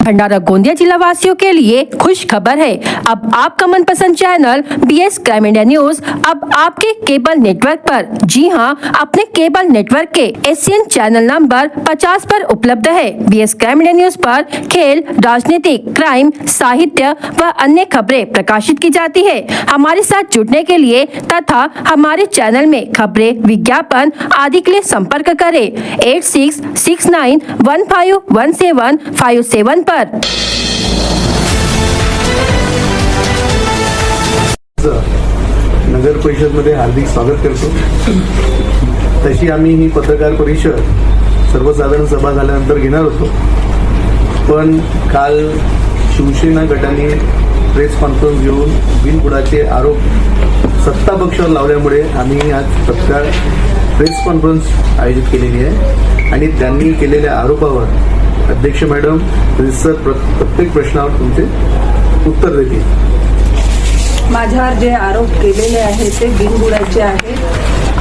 भंडारा गोंदिया जिला वासियों के लिए खुश खबर है। अब आपका मनपसंद channel BS crime India news अब आपके केबल नेटवर्क पर, जी हां, अपने केबल नेटवर्क के एशियन चैनल नंबर 50 पर उपलब्ध है। BS क्राइम इंडिया न्यूज पर खेल, राजनीतिक, क्राइम, साहित्य व अन्य खबरें प्रकाशित की जाती है। हमारे साथ जुड़ने के लिए तथा हमारे चैनल में खबरें, विज्ञापन आदि के लिए संपर्क करें 8669151757 पर। नगर परिषद मध्ये हार्दिक स्वागत करतो। तशी आम्ही ही पत्रकार परिषद सर्वसाधारण सभा झाल्यानंतर घेणार होतो, पण काल शिवसेना गटाने प्रेस कॉन्फरन्स घेऊन बिनबुडाचे आरोप सत्ता पक्षावर लावल्यामुळे आम्ही आज पत्रकार प्रेस कॉन्फरन्स आयोजित केलेली आहे आणि त्यांनी केलेल्या आरोपावर अध्यक्ष मॅडम सर प्रत्येक प्रश्नावर तुमचे उत्तर देतील। माझ्यावर जे आरोप केलेले आहेत ते बिनबुडाचे आहेत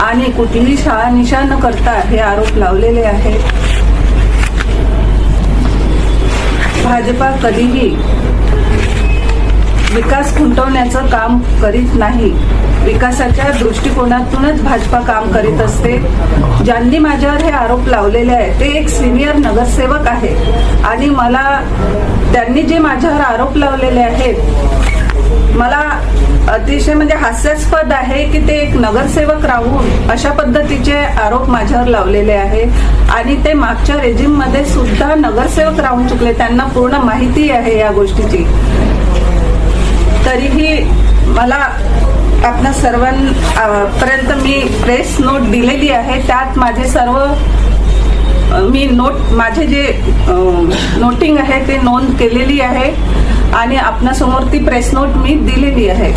आणि कुठलीही शहानिशा न करता हे आरोप लावलेले आहेत। भाजपा कधीही विकास खुंटवण्याचं काम करीत नाही, विकासाच्या दृष्टिकोनातूनच भाजपा काम करीत असते। ज्यांनी माझ्यावर हे आरोप लावलेले आहेत ते एक सिनियर नगरसेवक आहे आणि मला त्यांनी जे माझ्यावर आरोप लावलेले आहेत मला अतिशय म्हणजे हास्यास्पद आहे की ते एक नगरसेवक राहून अशा पद्धतीचे आरोप माझ्यावर लावलेले आहे आणि ते मागच्या रेजिम मध्ये सुद्धा नगरसेवक राहून चुकले, त्यांना पूर्ण माहिती आहे या गोष्टीची। तरीही मला आपल्या सर्वांपर्यंत मी प्रेस नोट दिलेली आहे, त्यात माझे सर्व माझे जे नोटिंग आहे ते नोंद केलेली आहे आणि आपणासमोर ती प्रेस नोट मी दिलेली आहे।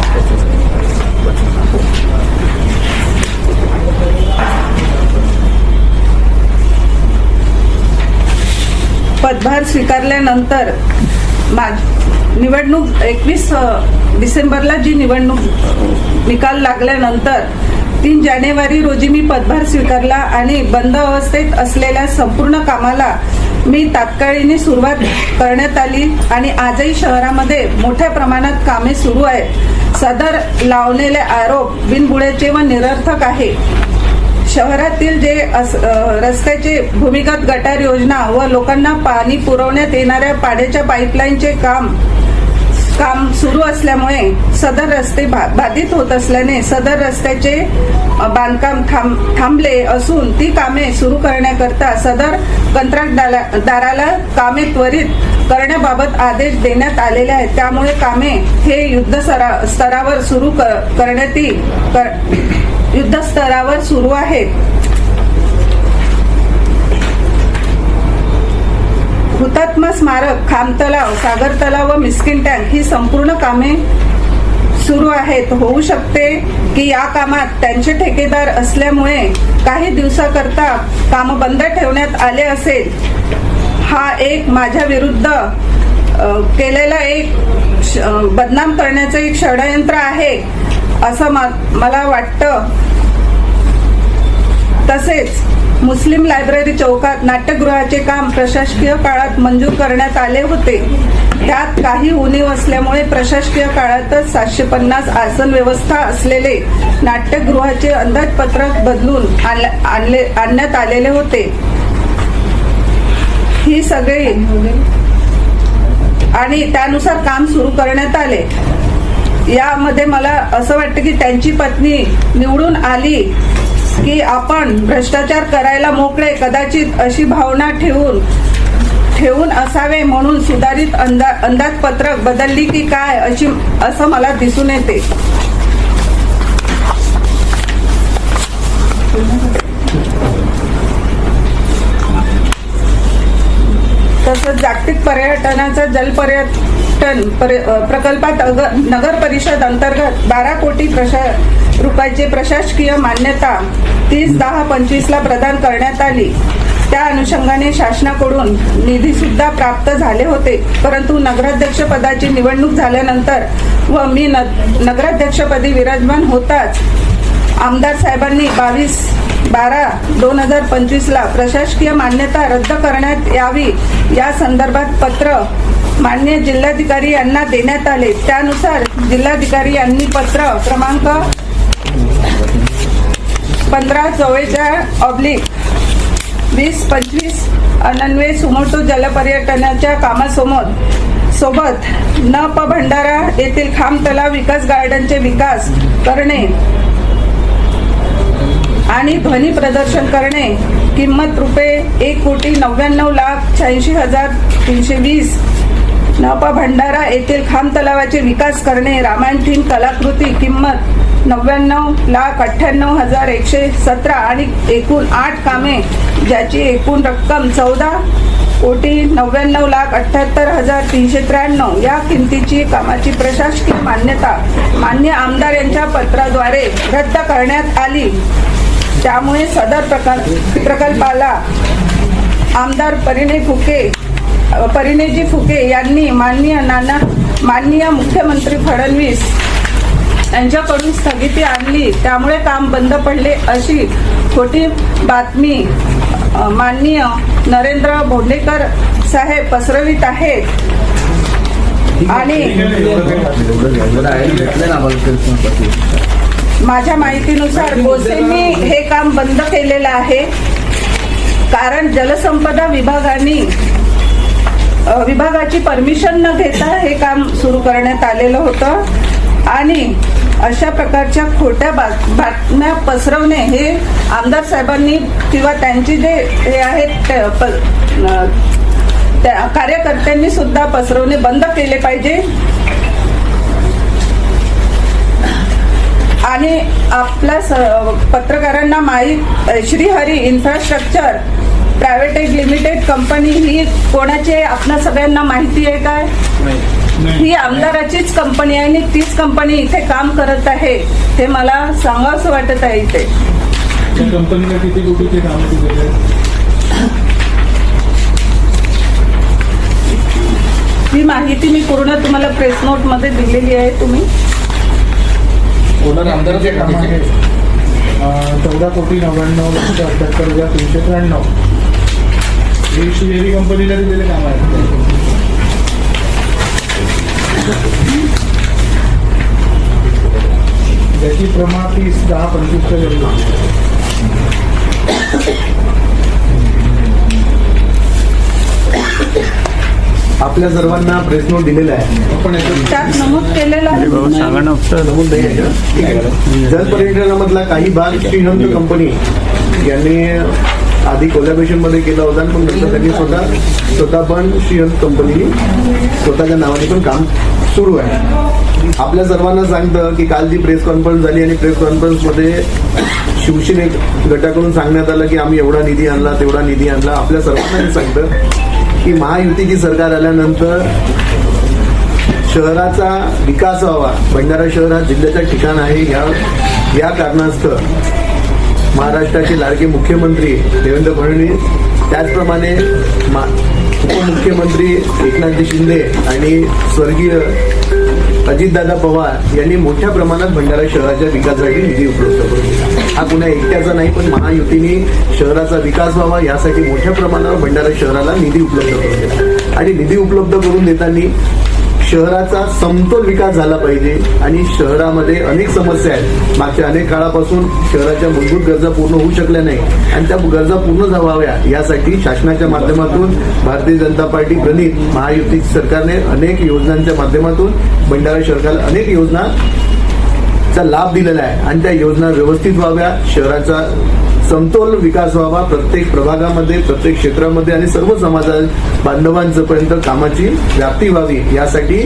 पदभार स्वीकारल्यानंतर निवडणूक 21 डिसेंबरला जी निवडणूक निकाल लागल्यानंतर 3 जानेवारी रोजी मी पदभार स्वीकारला आणि बंद अवस्थेत असलेल्या संपूर्ण कामाला मी तात्काळीने सुरुवात करण्यात आली आणि आजही शहरामध्ये मोठ्या प्रमाणात कामे सुरू आहेत। सदर लावलेले आरोप बिनबुडाचे व निरर्थक आहे। शहरातील जे रस्त्याचे भूमिगत गटार योजना व लोकांना पाणी पुरवण्यात येणाऱ्या पाण्याच्या पाईपलाईनचे काम सुरू असल्यामुळे सदर रस्ते बाधित होत असल्याने सदर रस्त्याचे बांधकाम थांबले असून ती कामे सुरू करण्याकरता सदर कंत्राटदाराला कामे त्वरित करण्याबाबत आदेश देण्यात आलेले आहेत। त्यामुळे कामे हे युद्धस्तरावर सुरू करण्यात युद्धस्तरावर सुरू आहेत। हुतात्मा स्मारक, खांब तलाव, सागर तलाव व मिस्किन टँक ही संपूर्ण कामे सुरू आहेत। होऊ शकते की या कामात त्यांचे ठेकेदार असल्यामुळे काही दिवसाकरता काम बंद ठेवण्यात आले असेल। हा एक माझ्या विरुद्ध केलेला एक बदनाम करण्याचं एक षडयंत्र आहे असं मला वाटतं। तसेच मुस्लिम लायब्ररी चौकात नाट्यगृहाचे काम प्रशासकीय काळात मंजूर करण्यात आले होते, त्यात काही उणीव असल्यामुळे प्रशासकीय काळातच 750 आसन व्यवस्था असलेले नाट्यगृहाचे अंदाजपत्रक बदलून आणण्यात आलेले होते। ही सगळी आणि त्यानुसार काम सुरू करण्यात आले। यामध्ये मला असं वाटतं की त्यांची पत्नी निवडून आली की आपण भ्रष्टाचार करायला मोकळे, कदाचित अशी भावना ठेवून असावे म्हणून सुधारित अंदाजपत्रक बदलली की काय असं मला दिसून येते। तसंच जागतिक पर्यटनाचा जलपर्यटन प्रकल्पात नगर परिषद अंतर्गत 12 कोटी रुपयाची प्रशासकीय मान्यता 30/10/25 ला प्रदान करण्यात आली। त्या अनुषंगाने शासनाकडून निधी सुद्धा प्राप्त झाले होते, परंतु नगराध्यक्ष पदाची निवडणूक झाल्यानंतर व मी नगराध्यक्षपदी विराजमान होताच आमदार साहेबांनी 22/12/2025 ला प्रशासकीय मान्यता रद्द करण्यात यावी या संदर्भात पत्र माननीय जिल्हाधिकारी यांना देण्यात आले. त्यानुसार जिल्हाधिकारी यांनी पत्र क्रमांक 15/2025 अनन्वे सुमोटो जलपर्यटनाच्या कामासोबत नप भंडारा येथील खांब तलाव विकास गार्डनचे विकास करणे आणि ध्वनी प्रदर्शन करणे. किंमत रुपये 1,99,86,320. नप भंडारा येथील खांब तलावाचे विकास करणे. रामायण थीम कलाकृती किंमत 99,98,117 आणि एकूण 8 कामे ज्याची एकूण रक्कम 14,99,78,393. या किमतीची कामाची प्रशासकीय मान्यता मान्य आमदार यांच्या पत्राद्वारे रद्द करण्यात आली. त्यामुळे सदर प्रकल्पाला आमदार परिणयजी फुके यांनी माननीय मुख्यमंत्री फडणवीस यांच्याकडून स्थगिती आणली. त्यामुळे काम बंद पडले अशी खोटी बातमी माननीय नरेंद्र भोंडेकर साहेब पसरवित आहेत. आणि माझ्या माहितीनुसार बोसेंनी हे काम बंद केलेलं आहे, कारण जलसंपदा विभागाची परमिशन न घेता हे काम सुरू करण्यात आलेलं होतं. आणि अशा प्रकारच्या खोट्या बातम्या पसरवणे हे आमदार साहेबांनी किंवा त्यांची जे हे आहेत कार्यकर्त्यांनी सुद्धा पसरवणे बंद केले पाहिजे. आणि आपल्या पत्रकारांना Shrihari infrastructure private limited company ही कोणाची आहे आपल्या सगळ्यांना माहिती आहे काय? ही आमदाराचीच कंपनी आहे आणि तीच कंपनी इथे काम करत आहे. हे मला सांगावंसं वाटत आहे. इथे कंपनीला किती कोटीचे काम केले? ही माहिती मी पूर्ण तुम्हाला प्रेस नोट मध्ये दिलेली आहे. तुम्ही आमदाराचे काम आहे 14,99,78,393. हे श्रीहरी कंपनीला दिलेले काम आहे. ज्याची प्रमाण 30/10/25 आपल्या सर्वांना प्रेस नोट दिलेला आहे. आपण त्यात नमूद केलेलं आहे. जलपर्यटनामधला काही भाग श्रीहंत कंपनी यांनी आधी कोलॅबोरेशन मध्ये केला होता, पण नंतर त्यांनी स्वतः पण श्रीहंत कंपनी स्वतःच्या नावाने पण काम सुरू आहे. आपल्या सर्वांना सांगतं की काल जी प्रेस कॉन्फरन्स झाली आणि प्रेस कॉन्फरन्स मध्ये शिवसेने गटाकडून सांगण्यात आलं की आम्ही एवढा निधी आणला तेवढा निधी आणला. आपल्या सर्वांना हे सांगतं की महायुतीची सरकार आल्यानंतर शहराचा विकास व्हावा. भंडारा शहर हा जिल्ह्याचा ठिकाण आहे. या कारणास्तव महाराष्ट्राचे लाडके मुख्यमंत्री देवेंद्र फडणवीस, त्याचप्रमाणे उपमुख्यमंत्री एकनाथजी शिंदे आणि स्वर्गीय अजितदादा पवार यांनी मोठ्या प्रमाणात भंडारा शहराच्या विकासासाठी निधी उपलब्ध करून दिला. हा कुणा एकट्याचा नाही, पण महायुतीने शहराचा विकास व्हावा यासाठी मोठ्या प्रमाणावर भंडारा शहराला निधी उपलब्ध करून दिला. आणि निधी उपलब्ध करून देताना शहराचा समतोल विकास झाला पाहिजे. आणि शहरामध्ये अनेक समस्या आहेत. मागच्या अनेक काळापासून शहराच्या मूलभूत गरजा पूर्ण होऊ शकल्या नाही आणि त्या गरजा पूर्ण व्हाव्या यासाठी शासनाच्या माध्यमातून भारतीय जनता पार्टी प्रणित महायुती सरकारने अनेक योजनांच्या माध्यमातून भंडारा शहराला अनेक योजनाचा लाभ दिलेला आहे. आणि त्या योजना व्यवस्थित व्हाव्या, शहराचा समतोल विकास व्हावा, प्रत्येक प्रभागामध्ये प्रत्येक क्षेत्रामध्ये आणि सर्व समाजा बांधवांपर्यंत कामाची व्याप्ती व्हावी यासाठी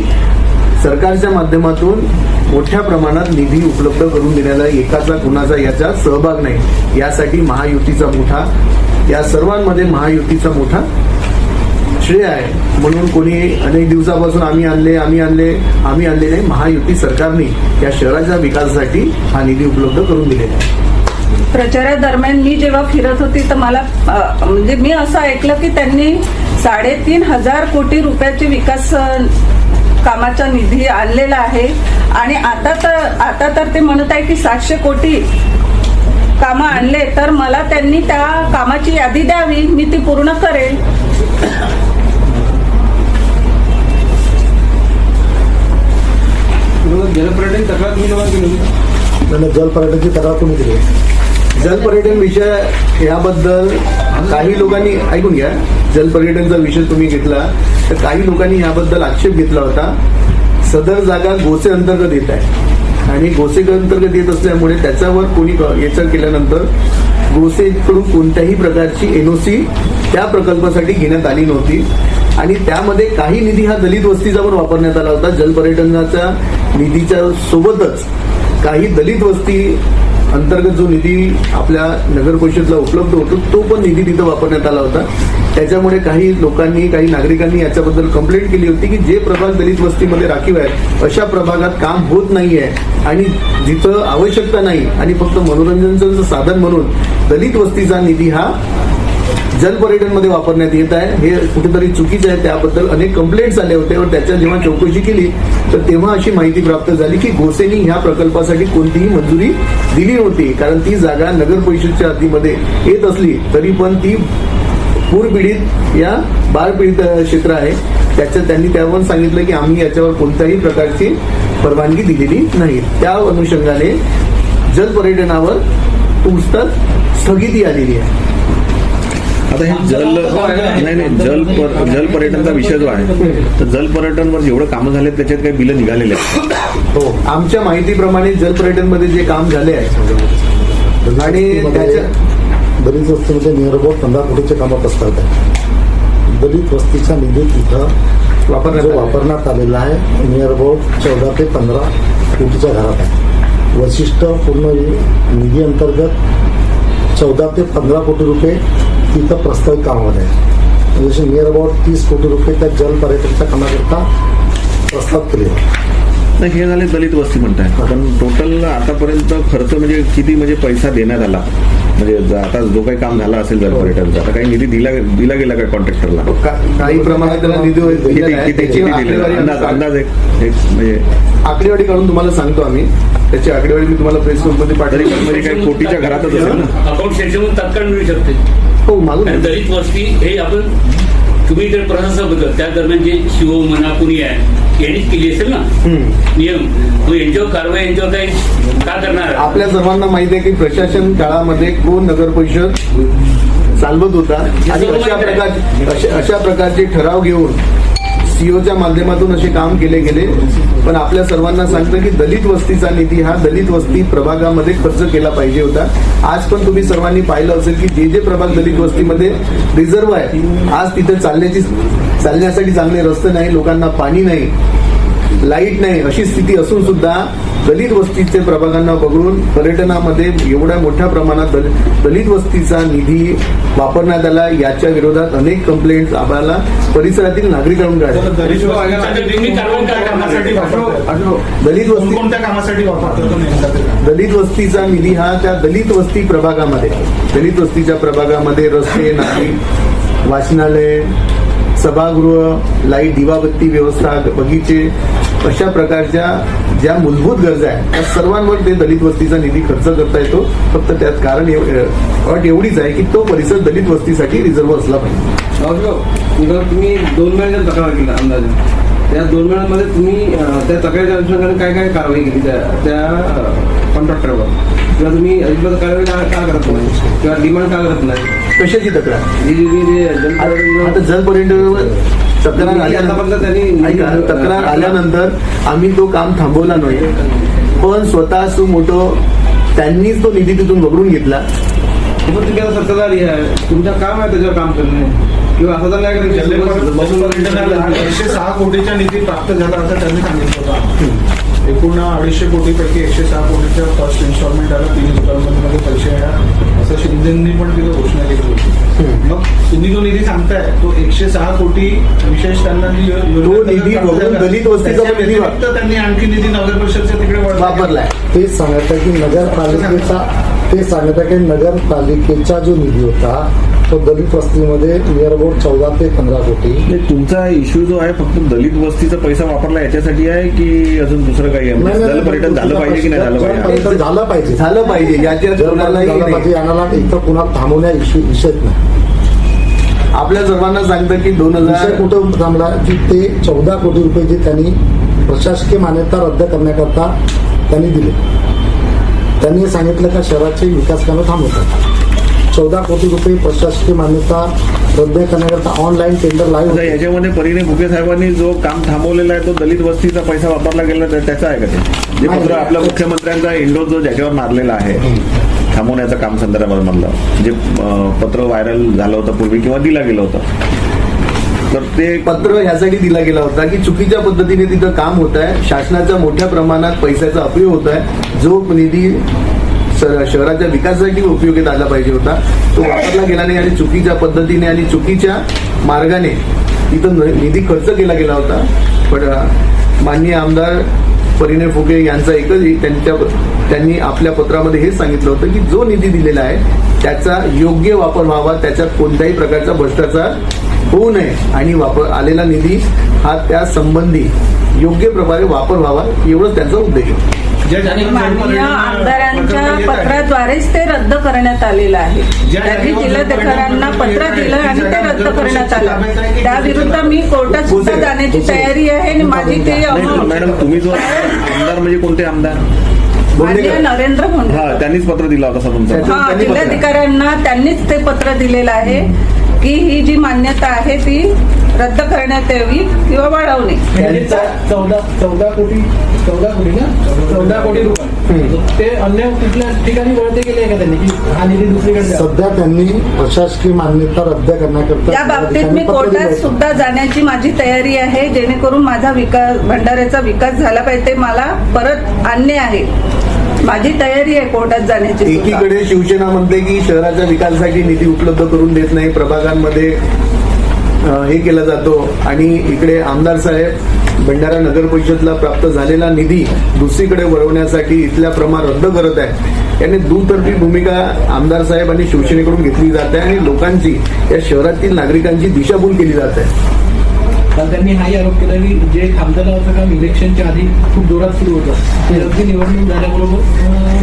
सरकारच्या माध्यमातून मोठ्या प्रमाणात निधी उपलब्ध करून देण्याला एकाचा कुणाचा याचा सहभाग नाही. यासाठी महायुतीचा मोठा, या सर्वांमध्ये महायुतीचा मोठा श्रेय आहे. म्हणून कोणी अनेक दिवसापासून आम्ही आणले नाही, महायुती सरकारने या शहराच्या विकासासाठी हा निधी उपलब्ध करून दिलेला आहे. प्रचारादरम्यान मी जेव्हा फिरत होती तर मला म्हणजे मी असं ऐकलं की त्यांनी 3,500 कोटी रुपयाचे विकास कामाचा निधी आणलेला आहे. आणि आता तर ते म्हणत आहे की 700 कोटी कामं आणले, तर मला त्यांनी त्या कामाची यादी द्यावी, मी ती पूर्ण करेल. त्यांना जलपर्यटनाची तक्रार कोणी दिली? जलपर्यटन विषय याबद्दल काही लोकांनी ऐकून घ्या. जलपर्यटनचा विषय तुम्ही घेतला तर काही लोकांनी याबद्दल आक्षेप घेतला होता. सदर जागा गोसे अंतर्गत येत आहे आणि गोसे अंतर्गत येत असल्यामुळे त्याच्यावर कोणी याचा केल्यानंतर गोसेकडून कोणत्याही प्रकारची एनओसी त्या प्रकल्पासाठी घेण्यात आली नव्हती आणि त्यामध्ये काही निधी हा दलित वस्तीचा पण वापरण्यात आला होता. जलपर्यटनाच्या निधीच्या सोबतच काही दलित वस्ती अंतर्गत जो निधी आपल्या नगर परिषदला उपलब्ध होतो तो पण निधी तिथं वापरण्यात आला होता. त्याच्यामुळे काही लोकांनी काही नागरिकांनी याच्याबद्दल कंप्लेंट केली होती की जे प्रभाग दलित वस्तीमध्ये राखीव आहेत अशा प्रभागात काम होत नाहीये आणि जिथं आवश्यकता नाही आणि फक्त मनोरंजनाचं साधन म्हणून दलित वस्तीचा निधी हा जलपर्यटनमध्ये वापरण्यात येत आहे. हे कुठेतरी चुकीचं आहे. त्याबद्दल अनेक कंप्लेंट्स आले होते व त्याच्या जेव्हा चौकशी केली तर तेव्हा अशी माहिती प्राप्त झाली की गोसेनी ह्या प्रकल्पासाठी कोणतीही मंजुरी दिली नव्हती. कारण ती जागा नगर परिषदच्या हद्दीमध्ये येत असली तरी पण ती पूरपीडित या बाढपीडित क्षेत्र आहे. त्यांनी त्यावर सांगितलं की आम्ही याच्यावर कोणत्याही प्रकारची परवानगी दिलेली नाही. त्या अनुषंगाने जलपर्यटनावर पूर्णतः स्थगिती आलेली आहे. आता हे जलपर्यटनचा विषय जो आहे तर जलपर्यटनवर जेवढं कामं झाले त्याच्यात काही बिलं निघालेले आहेत? हो, आमच्या माहितीप्रमाणे जलपर्यटनमध्ये जे काम झाले आहे आणि त्याच्या दलित वस्तीमध्ये नियर अबाउट 15 कोटीचे कामं प्रस्तावित आहे. दलित वस्तीचा निधी तिथं वापरण्यात आलेला आहे नियर अबाउट 14 ते 15 कोटीच्या घरात आहे. वैशिष्ट्य पूर्ण निधी अंतर्गत 14 ते 15 कोटी रुपये तिथं प्रस्तावित कामामध्ये आहे. जसे नियर अबाउट 30 कोटी रुपये त्या जलपर्यटनाच्या कामाकरता प्रस्ताव केले. नाही, हे झाले दलित वस्ती म्हणताय, पण टोटल आतापर्यंत खर्च म्हणजे किती म्हणजे पैसा देण्यात आला म्हणजे आता जो काही काम झाला असेल जलपर्यटनचा आता काही निधी दिला गेला काय कॉन्ट्रॅक्टरला? काही प्रमाणात त्याला निधी अंदाज एक म्हणजे आकडेवारी काढून तुम्हाला सांगतो आम्ही. त्याची आकडेवारी मी तुम्हाला प्रेस मध्ये पाठवली. म्हणजे काही कोटीच्या घरातच असेल ना? अकाउंट स्टेटमेंट तात्काळ मिळू शकते. हो, मागून आणि दलित वस्ती हे आपण तुम्ही जर प्रशासक होतं त्या दरम्यान जे शिव म्हणा कुणी आहे यांनीच केली असेल ना नियम, मग यांच्यावर कारवाई यांच्यावर काही का करणार? आपल्या सर्वांना माहिती आहे की प्रशासन काळामध्ये कोण नगर परिषद चालवत होता आणि अशा प्रकारचे ठराव घेऊन सीओच्या माध्यमातून असे काम केले गेले. पण आपल्या सर्वांना सांगतं की दलित वस्तीचा निधी हा दलित वस्ती प्रभागामध्ये खर्च केला पाहिजे होता. आज पण तुम्ही सर्वांनी पाहिलं असेल की जे प्रभाग दलित वस्तीमध्ये रिझर्व आहे आज तिथे चालण्यासाठी चांगले रस्ते नाही, लोकांना पाणी नाही, लाईट नाही अशी स्थिती असून सुद्धा दलित वस्तीचे प्रभागांना बघून पर्यटनामध्ये एवढ्या मोठ्या प्रमाणात दलित वस्तीचा निधी वापरण्यात आला. याच्या विरोधात अनेक कंप्लेंट्स आम्हाला परिसरातील नागरिकांकडून दलित वस्ती कोणत्या कामासाठी वापरतात? दलित वस्तीचा निधी हा त्या दलित वस्ती प्रभागामध्ये दलित वस्तीच्या प्रभागामध्ये रस्ते, नाली, वाचनालय, सभागृह, लाईट, दिवाबत्ती व्यवस्था, बगीचे अशा प्रकारच्या ज्या मूलभूत गरजा आहेत त्या सर्वांवर ते दलित वस्तीचा निधी खर्च करता येतो. फक्त त्यात कारण अट एवढीच आहे की तो परिसर दलित वस्तीसाठी रिझर्व्ह असला पाहिजे. तुम्ही 2 महिन्यात तक्रार केला अंदाजे, त्या 2 महिन्यांमध्ये तुम्ही त्या तक्रारीच्या अनुषंगाने काय काय कारवाई केली त्या कॉन्ट्रॅक्टरवर किंवा तुम्ही अजिबात कारवाई का करत नाही किंवा डिमांड का करत नाही? कशाची तक्रार? आता जलपर्यटनावर तक्रार आल्यानंतर आम्ही तो काम थांबवला नाही, पण स्वतः सुमोटो त्यांनीच तो निधी तिथून वगळून घेतला. तुम्ही आता सत्ताधारी आहे, तुमचं काम आहे त्याच्यावर काम करणे किंवा असं तर नाही 106 कोटीचा निधी प्राप्त झाला असं त्यांनी सांगितलं होतं. एकूण 250 कोटीपैकी 106 कोटीच्या फर्स्ट इन्स्टॉलमेंट आला, 3 इन्स्टॉलमेंटमध्ये पैसे आहे असं शिंदेंनी पण तिथं घोषणा केली होती. मग तुम्ही जो निधी सांगताय तो 106 कोटी विशेष त्यांना दलित वस्तीचा निधी त्यांनी आणखी निधी नगर परिषदच्या तिकडे वापरलाय. तेच सांगत आहे की नगरपालिकेचा जो निधी होता तो दलित वस्तीमध्ये नियर अबाउट 14 ते 15 कोटी. तुमचा इश्यू जो आहे फक्त दलित वस्तीचा पैसा वापरला याच्यासाठी आहे की अजून दुसरं काही आहे? जलपर्यटन झालं पाहिजे की नाही झालं पाहिजे? झालं पाहिजे याच्यात याला इथं पुन्हा थांबवण्या विषयच नाही. आपल्या सर्वांना सांगतं की 2000 कुठं थांबला की ते 14 कोटी रुपये जे त्यांनी प्रशासकीय मान्यता रद्द करण्याकरता त्यांनी दिले. त्यांनी सांगितलं का शहराची विकास कामं थांबवतात. 14 कोटी रुपये प्रशासकीय मान्यता रद्द करण्याकरता ऑनलाईन टेंडर लाईव्ह आता याच्यामध्ये परिणे भुके साहेबांनी जो काम थांबवलेला आहे तो दलित वस्तीचा पैसा वापरला गेला त्याचा आहे का ते? जे पत्र आपल्या मुख्यमंत्र्यांचा इंडो जो ज्याच्यावर मारलेला आहे थांबवण्याचं काम संदर्भामधलं जे पत्र व्हायरल झालं होतं पूर्वी किंवा दिला गेलं होतं, तर ते पत्र ह्यासाठी दिला गेला होता की चुकीच्या पद्धतीने तिथं काम होत आहे, शासनाचा मोठ्या प्रमाणात पैशाचा अपयोग होत आहे, जो निधी शहराच्या विकासासाठी उपयोगात आला पाहिजे होता तो वापरला गेला नाही आणि चुकीच्या पद्धतीने आणि चुकीच्या मार्गाने तिथं निधी खर्च केला गेला होता. पण माननीय आमदार परिणय फुके यांचा एकच त्यांनी आपल्या पत्रामध्ये हेच सांगितलं होतं की जो निधी दिलेला आहे त्याचा योग्य वापर व्हावा, त्याच्यात कोणत्याही प्रकारचा भ्रष्टाचार होऊ नये आणि आलेला निधी हा त्या संबंधी योग्य प्रकारे वापर व्हावा एवढंच त्यांचा उद्देश होता. माननीय आमदारांच्या पत्राद्वारेच ते रद्द करण्यात आलेलं आहे. त्यांनी जिल्हाधिकाऱ्यांना पत्र दिलं आणि ते रद्द करण्यात आलं. त्याविरुद्ध मी कोर्टात सुद्धा जाण्याची तयारी आहे आणि माझी ते मॅडम तुम्ही जो आमदार म्हणजे कोणते आमदार? माननीय नरेंद्र मोदी हा त्यांनीच पत्र दिला होता तुमचा. हा जिल्हाधिकाऱ्यांना त्यांनीच ते पत्र दिलेलं आहे की ही जी मान्यता आहे ती रद्द करण्यात यावी किंवा वाढवणे. 14 कोटी रुपये ते अन्य कुठल्या ठिकाणी वळते गेले का त्यांनी की हा निधी दुसरीकडे सध्या त्यांनी प्रशासकीय मान्यता रद्द करण्याकरता या बाबतीत मी कोर्टात सुद्धा जाण्याची माझी तयारी आहे जेणेकरून माझा विकास भंडाऱ्याचा विकास झाला पाहिजे. मला परत आणणे आहे. माझी तयारी आहे कोर्टात जाण्याची. एकीकडे शिवसेना म्हणते की शहराच्या विकासासाठी निधी उपलब्ध करून देत नाही, प्रभागांमध्ये हे केला जातो आणि इकडे आमदार साहेब भंडारा नगर परिषदला प्राप्त झालेला निधी दुसरीकडे वळवण्यासाठी इथल्या प्रमाण रद्द करत आहे. याने दुतर्फी भूमिका आमदार साहेब आणि शिवसेनेकडून घेतली जाते आणि लोकांची या शहरातील नागरिकांची दिशाभूल केली जात आहे. काल त्यांनी हाही आरोप केला की जे खामतलावचं काम इलेक्शनच्या आधी खूप जोरात सुरू होतं ते अगदी निवडणूक झाल्याबरोबर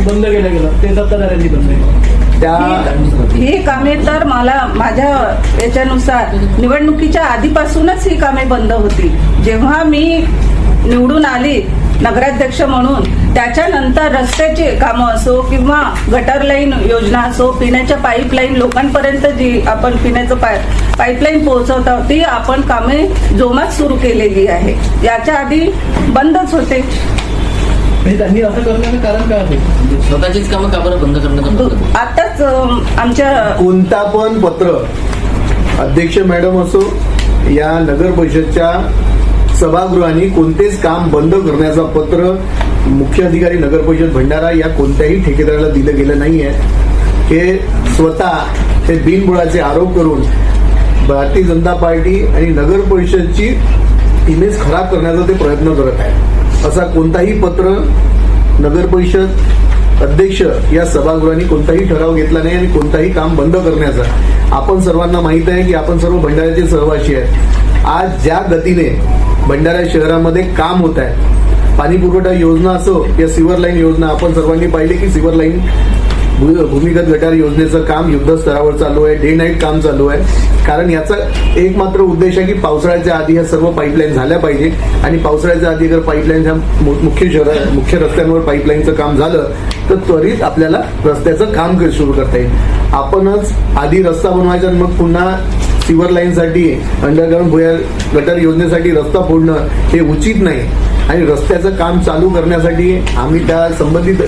बंद केलं गेलं, ते सत्ताधाऱ्यांनी बंद केलं. ही कामे तर मला माझ्या याच्यानुसार निवडणुकीच्या आधीपासूनच ही कामे बंद होती. जेव्हा मी निवडून आली नगराध्यक्ष म्हणून त्याच्यानंतर रस्त्याची कामं असो किंवा गटर लाईन योजना असो, पिण्याच्या पाईपलाईन लोकांपर्यंत जी आपण पिण्याचं पाईपलाईन पोहोचवतो ती आपण कामे जोमात सुरू केलेली आहे. याच्या आधी बंदच होते. त्यांनी असं करण्याचं कारण काय आहे? स्वतःचीच कामं का बरं बंद करण्याचं? आताच आमच्या कोणता पण पत्र अध्यक्ष मॅडम असो या नगर परिषदच्या सभागृहांनी कोणतेच काम बंद करण्याचं पत्र मुख्य अधिकारी नगर परिषद भंडारा या कोणत्याही ठेकेदाराला दिलं गेलं नाहीये. हे स्वतः ते बिनबुडाचे आरोप करून भारतीय जनता पार्टी आणि नगर परिषदची इमेज खराब करण्याचा ते प्रयत्न करत आहे. असा कोणताही पत्र नगर परिषद अध्यक्ष या सभागृहांनी कोणताही ठराव घेतला नाही आणि कोणताही काम बंद करण्याचा. आपण सर्वांना माहित आहे की आपण सर्व भंडाऱ्याचे सहवासी आहेत. आज ज्या गतीने भंडारा शहरामध्ये काम होत आहे, पाणी पुरवठा योजना असो या सिव्हर लाईन योजना, आपण सर्वांनी पाहिले की सिव्हर लाईन भूमिगत गटार योजनेचं काम युद्धस्तरावर चालू आहे, डे नाईट काम चालू आहे. कारण याचा एक मात्र उद्देश आहे की पावसाळ्याच्या आधी ह्या सर्व पाईपलाईन झाल्या पाहिजे आणि पावसाळ्याच्या आधी जर पाईपलाईन ह्या मुख्य रस्त्यांवर पाईपलाईनचं काम झालं तर त्वरित आपल्याला रस्त्याचं काम सुरू करता येईल. आपणच आधी रस्ता बनवायचा आणि मग पुन्हा सिव्हर लाईनसाठी अंडरग्राऊंड भुयार गटार योजनेसाठी रस्ता फोडणं हे उचित नाही आणि रस्त्याचं काम चालू करण्यासाठी आम्ही त्या संबंधित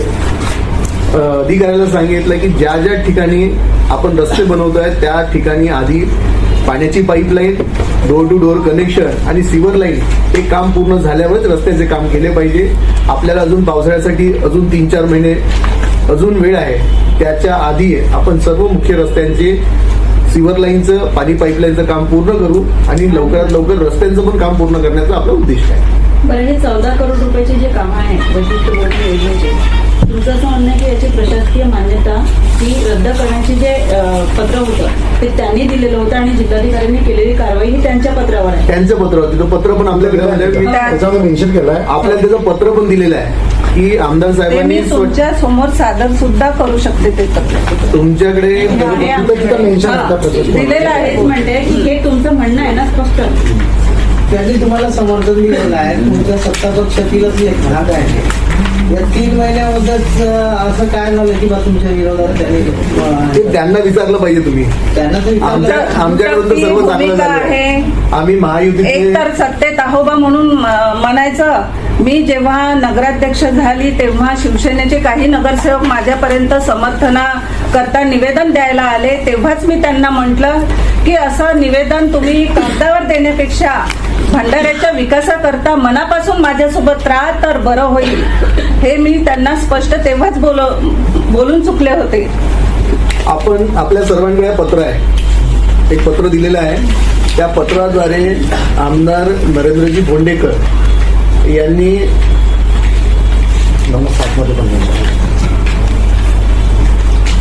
अधिकाऱ्याला सांगितलं की ज्या ज्या ठिकाणी आपण रस्ते बनवतोय त्या ठिकाणी आधी पाण्याची pipeline, door to door connection आणि सिव्हर लाईन हे काम पूर्ण झाल्यावरच रस्त्याचे काम केले पाहिजे. आपल्याला अजून पावसाळ्यासाठी अजून 3-4 महिने अजून वेळ आहे. त्याच्या आधी आपण सर्व मुख्य रस्त्यांचे सिव्हर लाईनचं, पाणी पाईपलाईनचं काम पूर्ण करू आणि लवकरात लवकर रस्त्यांचं पण काम पूर्ण करण्याचा आपला उद्देश आहे. बरं, हे 14 करोड रुपयाचे जे काम आहे वैशिष्ट्यपूर्ण योजनेचे, तुमचं असं म्हणणं आहे की याची प्रशासकीय मान्यता ही रद्द करण्याचे जे पत्र होतं ते त्यांनी दिलेलं होतं आणि जिल्हाधिकाऱ्यांनी केलेली कारवाई ही त्यांच्या पत्रावर आहे. त्यांचं पत्र होतं, तो पत्र पण आपल्याकडे त्याच्यावर मेन्शन केलंय. आपल्याला त्याचं पत्र पण दिलेलं आहे की आमदार ते साहेबांनी मी तुमच्या समोर सादर सुद्धा करू शकते. ते पत्र तुमच्याकडे तिथं मेन्शन दिलेलं आहे. म्हणते की हे तुमचं म्हणणं आहे ना स्पष्ट. त्यांनी तुम्हाला समर्थन दिलेलं आहे. तुमच्या सत्ता पक्षातीलच एक भाग आहे या 3 महिन्यामध्येच असं काय झालं की बा तुमच्या विरोधात त्यांनी ते त्यांना विचारलं पाहिजे तुम्ही. त्यांना तर विचारलं. आमच्याकडून तर सर्व चांगलं भूमिका झालं. आहे. आम्ही महायुतीचे एक तर सत्तेत आहोबा म्हणून म्हणायचं. मी जेव्हा नगराध्यक्ष झाली तेव्हा शिवसेनेचे काही नगरसेवक माझ्यापर्यंत समर्थना करता निवेदन द्यायला आले, तेव्हाच मी त्यांना म्हटलं की असं निवेदन तुम्ही कागदावर देण्यापेक्षा भंडाऱ्याच्या विकासाकरता मनापासून माझ्यासोबत राहा तर बरं होईल, हे मी त्यांना स्पष्ट तेव्हाच बोलून चुकले होते. आपण आपल्या सर्वांकडे पत्र आहे, एक पत्र दिलेलं आहे. त्या पत्राद्वारे आमदार नरेंद्रजी भोंडेकर यांनी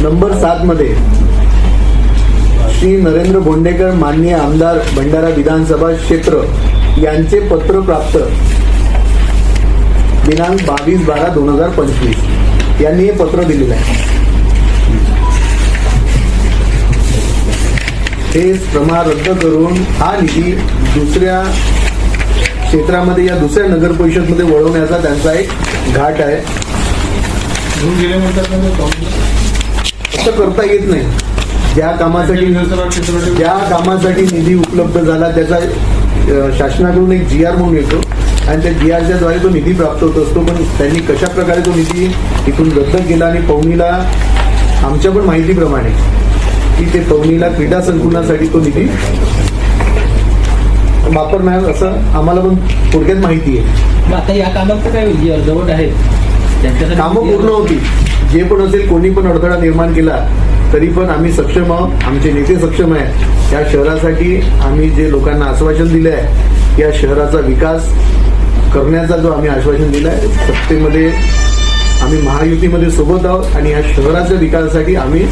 नंबर 7 मध्ये श्री नरेंद्र भोंडेकर माननीय आमदार भंडारा विधानसभा क्षेत्र यांचे पत्र प्राप्त दिनांक 22/12/2025 यांनी हे पत्र दिलेलं आहे. हे प्रमाण रद्द करून हा निधी दुसऱ्या क्षेत्रामध्ये या दुसऱ्या नगर परिषदमध्ये वळवण्याचा त्यांचा एक घाट आहे. घेऊन गेले म्हणतात ना ते. असं करता येत नाही. ज्या कामासाठी निधी उपलब्ध झाला त्याचा शासनाकडून एक GR म्हणून येतो आणि त्या GRच्या द्वारे तो निधी प्राप्त होत असतो. पण त्यांनी कशा प्रकारे तो निधी इथून रद्द केला आणि पवनीला आमच्या पण माहितीप्रमाणे की ते पवनीला क्रीडा संकुलासाठी तो निधी वापरणार असं आम्हाला पण थोडक्यात माहिती आहे. आता या कामात काय होईल? जी अर्धवट आहेत कामं पूर्ण होती. जे पण असेल कोणी पण अडथळा निर्माण केला तरी पण आम्ही सक्षम आहोत. आमचे नेते सक्षम आहेत. या शहरासाठी आम्ही जे लोकांना आश्वासन दिले आहे या शहराचा विकास करण्याचा जो आम्ही आश्वासन दिलं आहे, सत्तेमध्ये आम्ही महायुतीमध्ये सोबत आहोत आणि या शहराच्या विकासासाठी आम्ही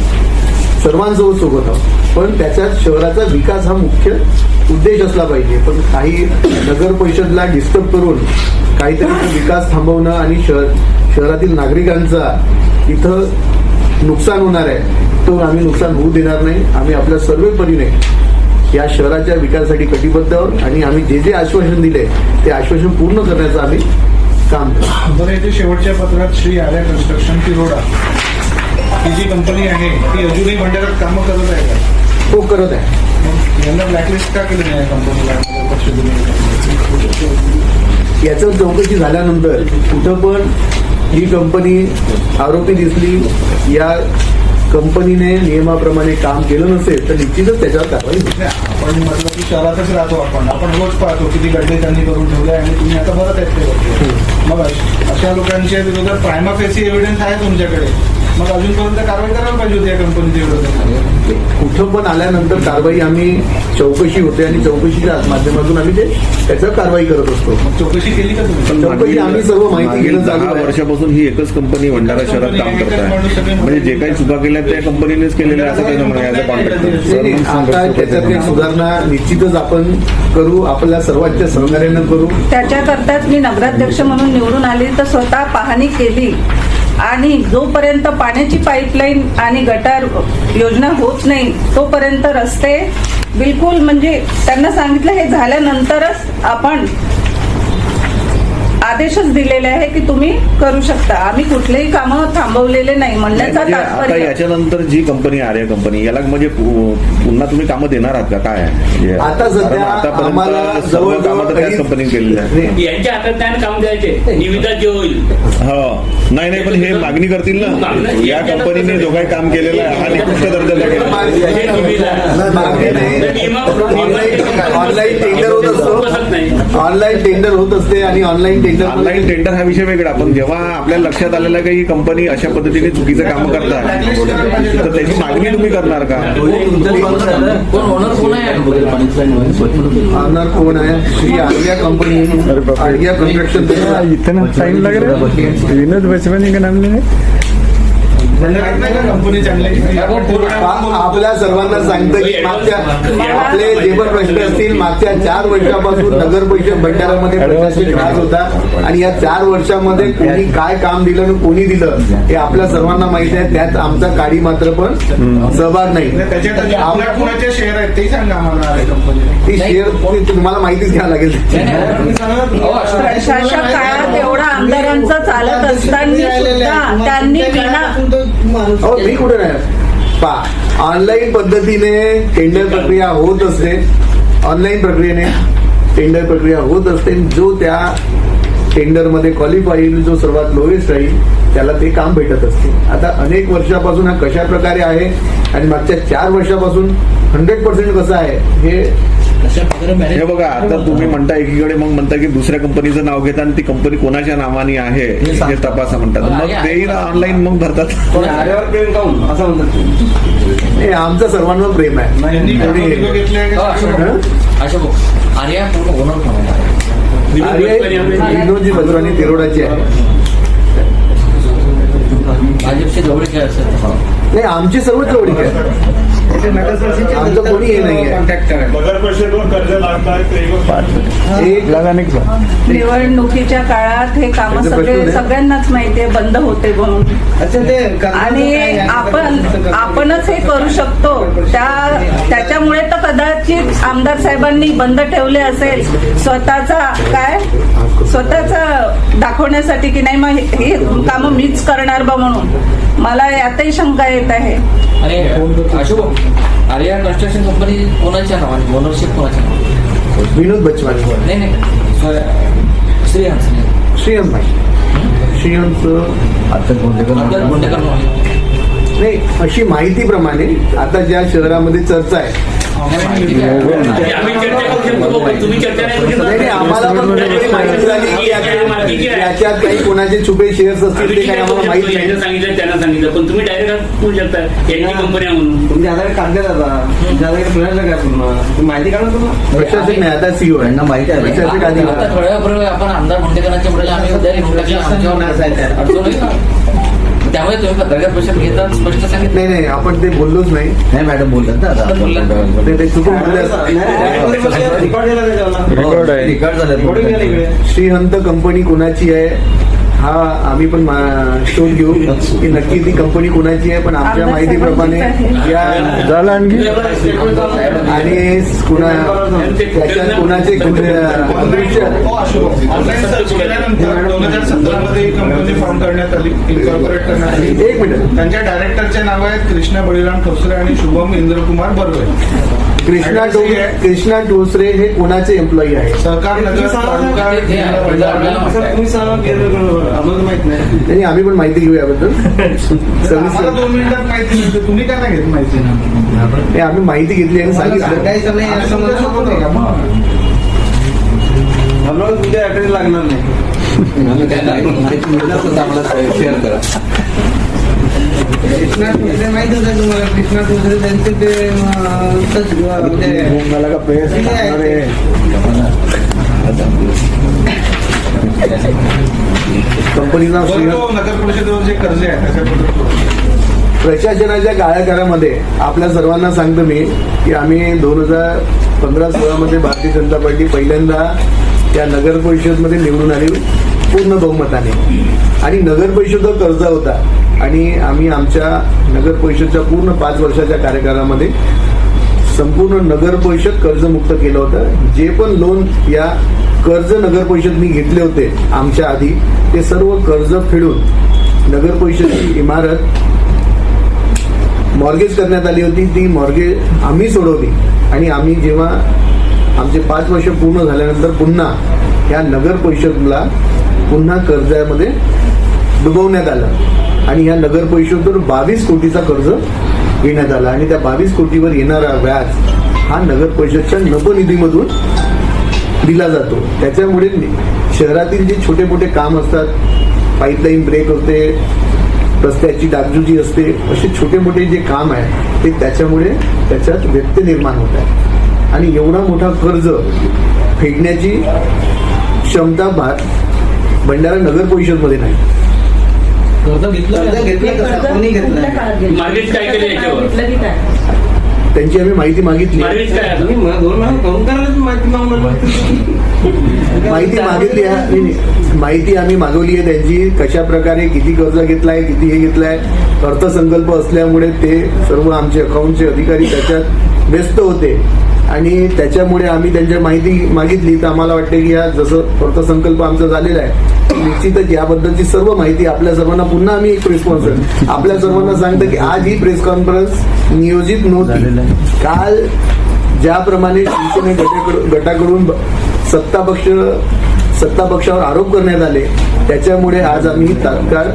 सर्वांसोबत सोबत आहोत. पण त्याच्यात शहराचा विकास हा मुख्य उद्देश असला पाहिजे. पण काही नगर परिषदला डिस्टर्ब करून काहीतरी तो विकास थांबवणं आणि शहरातील नागरिकांचा इथं नुकसान होणार आहे, तो आम्ही नुकसान होऊ देणार नाही. आम्ही आपल्या सर्व परीने या शहराच्या विकासासाठी कटिबद्ध आहोत आणि आम्ही जे जे आश्वासन दिले ते आश्वासन पूर्ण करण्याचं आम्ही काम करतो. बरं, इथे शेवटच्या पत्रात श्री आर्या कन्स्ट्रक्शन तिरोडा ही जी कंपनी आहे ती अजूनही भंडाऱ्यात कामं करत आहे का? तो करत आहे. मग यांना ब्लॅकलिस्ट का केलं नाही कंपनीला? याचं चौकशी झाल्यानंतर कुठं पण ही कंपनी आरोपी दिसली, या कंपनीने नियमाप्रमाणे काम केलं नसेल तर निश्चितच त्याच्यावर कारवाई होईल. आपण म्हटलं की शहरातच राहतो आपण रोज पाहतो किती गड्डे त्यांनी करून ठेवले आणि तुम्ही आता बघत आहेत ते बघतो. मग अशा लोकांच्या विरोधात प्रायमा फेसी एव्हिडन्स आहे तुमच्याकडे, मग अजूनपर्यंत कारवाई करायला पाहिजे होती या कंपनीच्या विरोधात. कुठं पण आल्यानंतर कारवाई आम्ही चौकशी होते आणि चौकशीच्या माध्यमातून आम्ही त्याच्यावर कारवाई करत असतो. मग चौकशी केली का तुम्ही? चौकशी आम्ही सर्व माहिती घेणं चालू 10 आहे. वर्षापासून ही एकच कंपनी भंडारा शहरात काम करत आहे. म्हणजे जे काही चुका केल्या त्या कंपनीनेच केलेल्या असं काही म्हणा याचा कॉन्ट्रॅक्ट. नाही, आता त्याच्यात काही सुधारणा निश्चितच आपण करू, आपल्या सर्वांच्या सहकार्यानं करू. त्याच्याकरताच मी नगराध्यक्ष म्हणून निवडून आली तर स्वतः पाहणी केली आणि जोपर्यंत पाण्याची पाईपलाईन आणि गटार योजना होत नाही तोपर्यंत रस्ते बिलकुल, म्हणजे त्यांना सांगितलं हे झाल्यानंतरच आपण आदेशच दिलेले आहे की तुम्ही करू शकता. आम्ही कुठलेही कामं थांबवलेले नाही म्हणण्याचा म्हणजे आता तात्पर्य. याच्यानंतर जी कंपनी आर्या कंपनी याला म्हणजे पुन्हा तुम्ही कामं देणार आहात का काय म्हणजे आता सध्या आम्हाला आतापर्यंत सर्व जवळजवळ कामं तर त्याच कंपनीने केलेली आहे. यांच्या हातात त्यानं काम द्यायचे, निविदा जे होईल. हो नाही पण हे मागणी करतील ना, या कंपनीने जो काही काम केलेलं आहे हा निकृष्ट दर्जाचा केला. ऑनलाईन टेंडर होत असतो, ऑनलाईन टेंडर होत असते आणि ऑनलाईन ऑनलाईन टेंडर हा विषय वेगळा. पण जेव्हा आपल्याला लक्षात आलेला आहे की ही कंपनी अशा पद्धतीने चुकीचं काम करतात तर त्याची मागणी तुम्ही करणार का? ओनर कोण आहे? ऑनर कोण आहे? Shri Arya company, Arya construction. इतना टाइम लग रहा है। विनोद बचवानी का नाम लेने कंपनी चांगली. आपल्या सर्वांना सांगतं की मागच्या आपले जे पण प्रश्न असतील मागच्या 4 वर्षापासून नगर परिषद भंडारामध्ये प्रशासकीय त्रास होता आणि या 4 वर्षामध्ये कोणी काय काम दिलं आणि कोणी दिलं हे आपल्या सर्वांना माहिती आहे. त्यात आमचा काडी मात्र पण सहभाग नाही. त्याच्यात आपल्या कुणाचे शेअर आहेत ते सांगा आम्हाला. कंपनी ती शेअर तुम्हाला माहितीच घ्यावं लागेल. प्रशासक काळात एवढा आमदारांचं चालत असताना त्यांनी विना अहो मी कुठे नाही ऑनलाईन पद्धतीने टेंडर प्रक्रिया होत असते, ऑनलाईन प्रक्रियेने टेंडर प्रक्रिया होत असते. जो त्या टेंडरमध्ये क्वालिफाय होईल, जो सर्वात लोएस्ट राहील त्याला ते काम भेटत असते. आता अनेक वर्षापासून हा कशा प्रकारे आहे आणि मागच्या 4 वर्षापासून 100% कसं आहे हे बघा. आता तुम्ही म्हणता एकीकडे, मग म्हणता की दुसऱ्या कंपनीचं नाव घेता आणि ती कंपनी कोणाच्या नावाने आहे हे तपासा म्हणतात. मग तेही ऑनलाईन मग भरतात. आर्यावर प्रेम काऊन असं म्हणतात. हे आमचं सर्वांवर प्रेम आहे. आर्या पूर्ण ओनर कोण आहे? विनोदजी बजवानी तिरोडाची आहे. भाजपचे जवळचे असेल. नाही, आमची सर्व जवळीक आहे. आमचं कोणी हे नाही आहे. निवडणुकीच्या काळात हे काम सगळ्यांनाच माहितीये बंद होते म्हणून, आणि आपणच हे करू शकतो. त्याच्यामुळे तर कदाचित आमदार साहेबांनी बंद ठेवले असेल, स्वतःचा दाखवण्यासाठी की नाही मग हे कामं मीच करणार बा म्हणून. मला यातही शंका येत आहे. आणि अशोक, आर्या कन्स्ट्रक्शन कंपनी कोणाच्या नावाने, ओनरशिप कोणाच्या नावाने? विनोद बचवानी. नाही श्रीहंस श्रीहंस नाही, श्रीहंस गोंडेकर नाही. अशी माहितीप्रमाणे आता ज्या शहरामध्ये चर्चा आहे, आम्ही चर्चा करू शकतो, पण तुम्ही चर्चा नाही करू शकत. नाही, आम्हाला पण माहिती झाली की याच्यात काही कोणाचे छुपे शेअर्स असतील ते काही आम्हाला माहित नाही. सांगितलं त्यांना सांगितलं, पण तुम्ही डायरेक्ट बोलू शकता यांची कंपनी आहे म्हणून. तुमच्या हाताकडे कागद आता तुमच्याकडे फिरायला काय पूर्ण माहिती काढा तुम्हाला. प्रशासक नाही, आता सीओ आहे ना, माहिती आहे. प्रशासक आधी थोड्याबरोबर आपण आमदार गोंडेकरांच्या मुळे आम्ही उद्या लिहून टाकलं, आमच्यावर अडचण होईल ना. त्यामुळे तुम्ही पत्रकार परिषद घेतात स्पष्ट सांगितलं. नाही, आपण ते बोललोच नाही. नाही मॅडम बोलतात ना, ते चुकून श्रीहंत कंपनी कोणाची आहे हा आम्ही पण शोध घेऊ की नक्की ती कंपनी कोणाची आहे. पण आमच्या माहितीप्रमाणे या आणि त्याच्यात कोणाचे अदृश्य 2017 मध्ये कंपनी फॉर्म करण्यात आली, इन्कॉर्पोरेट करण्यात आली. 1 मिनिट. त्यांच्या डायरेक्टरचे नाव आहेत कृष्णा बळीराम ठोसरे आणि शुभम इंद्रकुमार बर्वे. कृष्णा टोसरे हे कोणाचे एम्प्लॉई आहे? सहकार नगर तालुका आम्हाला माहित नाही. नाही, आम्ही पण माहिती घेऊ याबद्दल. आम्हाला 2 मिनिटात माहिती मिळते, तुम्ही काय नाही घेत माहिती? नाही, आम्ही माहिती घेतली आणि सांगितलं. सांगायचं नाही असं म्हणत नाही का? आम्हाला तुमच्या ऍड्रेस लागणार नाही. शेअर करा. कृष्णा टोसरे माहित होतं तुम्हाला? कृष्णा टोसरे त्यांचे ते मला का प्रेस कंपनीचा नगर परिषदेवर जे कर्ज आहे त्याच्याबद्दल प्रशासनाच्या काळाकारामध्ये आपल्या सर्वांना सांगतो मी की आम्ही 2015-16 मध्ये भारतीय जनता पार्टी पहिल्यांदा या नगर परिषदमध्ये निवडून आली पूर्ण बहुमताने. आणि नगर परिषदेवर कर्ज होता आणि आम्ही आमच्या नगर परिषदच्या पूर्ण 5 वर्षाच्या कार्यकाळामध्ये संपूर्ण नगर परिषद कर्जमुक्त केलं होतं. जे पण लोन या कर्ज नगर परिषदनी घेतले होते आमच्या आधी, ते सर्व कर्ज फेडून नगर परिषदची इमारत मॉर्गेज करण्यात आली होती. ती मॉर्गेज आम्ही सोडवली आणि आम्ही जेव्हा आमचे 5 वर्ष पूर्ण झाल्यानंतर पुन्हा या नगर परिषदला पुन्हा कर्जामध्ये डुबवण्यात आलं आणि या नगर परिषदेवर 22 कोटीचा कर्ज घेण्यात आला. आणि त्या 22 कोटीवर येणारा व्याज हा नगर परिषदच्या नफनिधीमधून दिला जातो. त्याच्यामुळे शहरातील जे छोटे मोठे काम असतात, पाईपलाईन ब्रेक होते, रस्त्याची डागडुजी असते, असे छोटे मोठे जे काम आहे ते त्याच्यामुळे त्याच्यात व्यत्यय निर्माण होत आहे. आणि एवढा मोठा कर्ज फेडण्याची क्षमता भंडारा नगर परिषदमध्ये नाही. मार्केट काय केलं याच्यावर? त्यांची आम्ही माहिती मागितली. मार्केट काय आता? माहिती आम्ही मागवली आहे त्यांची, कशा प्रकारे किती कर्ज घेतलाय, किती हे घेतलाय. अर्थसंकल्प असल्यामुळे ते सर्व आमचे अकाउंटचे अधिकारी त्याच्यात व्यस्त होते आणि त्याच्यामुळे आम्ही त्यांच्या माहिती मागितली तर आम्हाला वाटते की या जसं अर्थसंकल्प आमचा झालेला आहे निश्चितच याबद्दलची सर्व माहिती आपल्या सर्वांना पुन्हा आम्ही एक रिस्पॉन्स आपल्या सर्वांना सांगतो की आज ही प्रेस कॉन्फरन्स नियोजित नव्हती. काल ज्याप्रमाणे शिवसेने गटाकडून सत्ता पक्षावर आरोप करण्यात आले त्याच्यामुळे आज आम्ही तात्काळ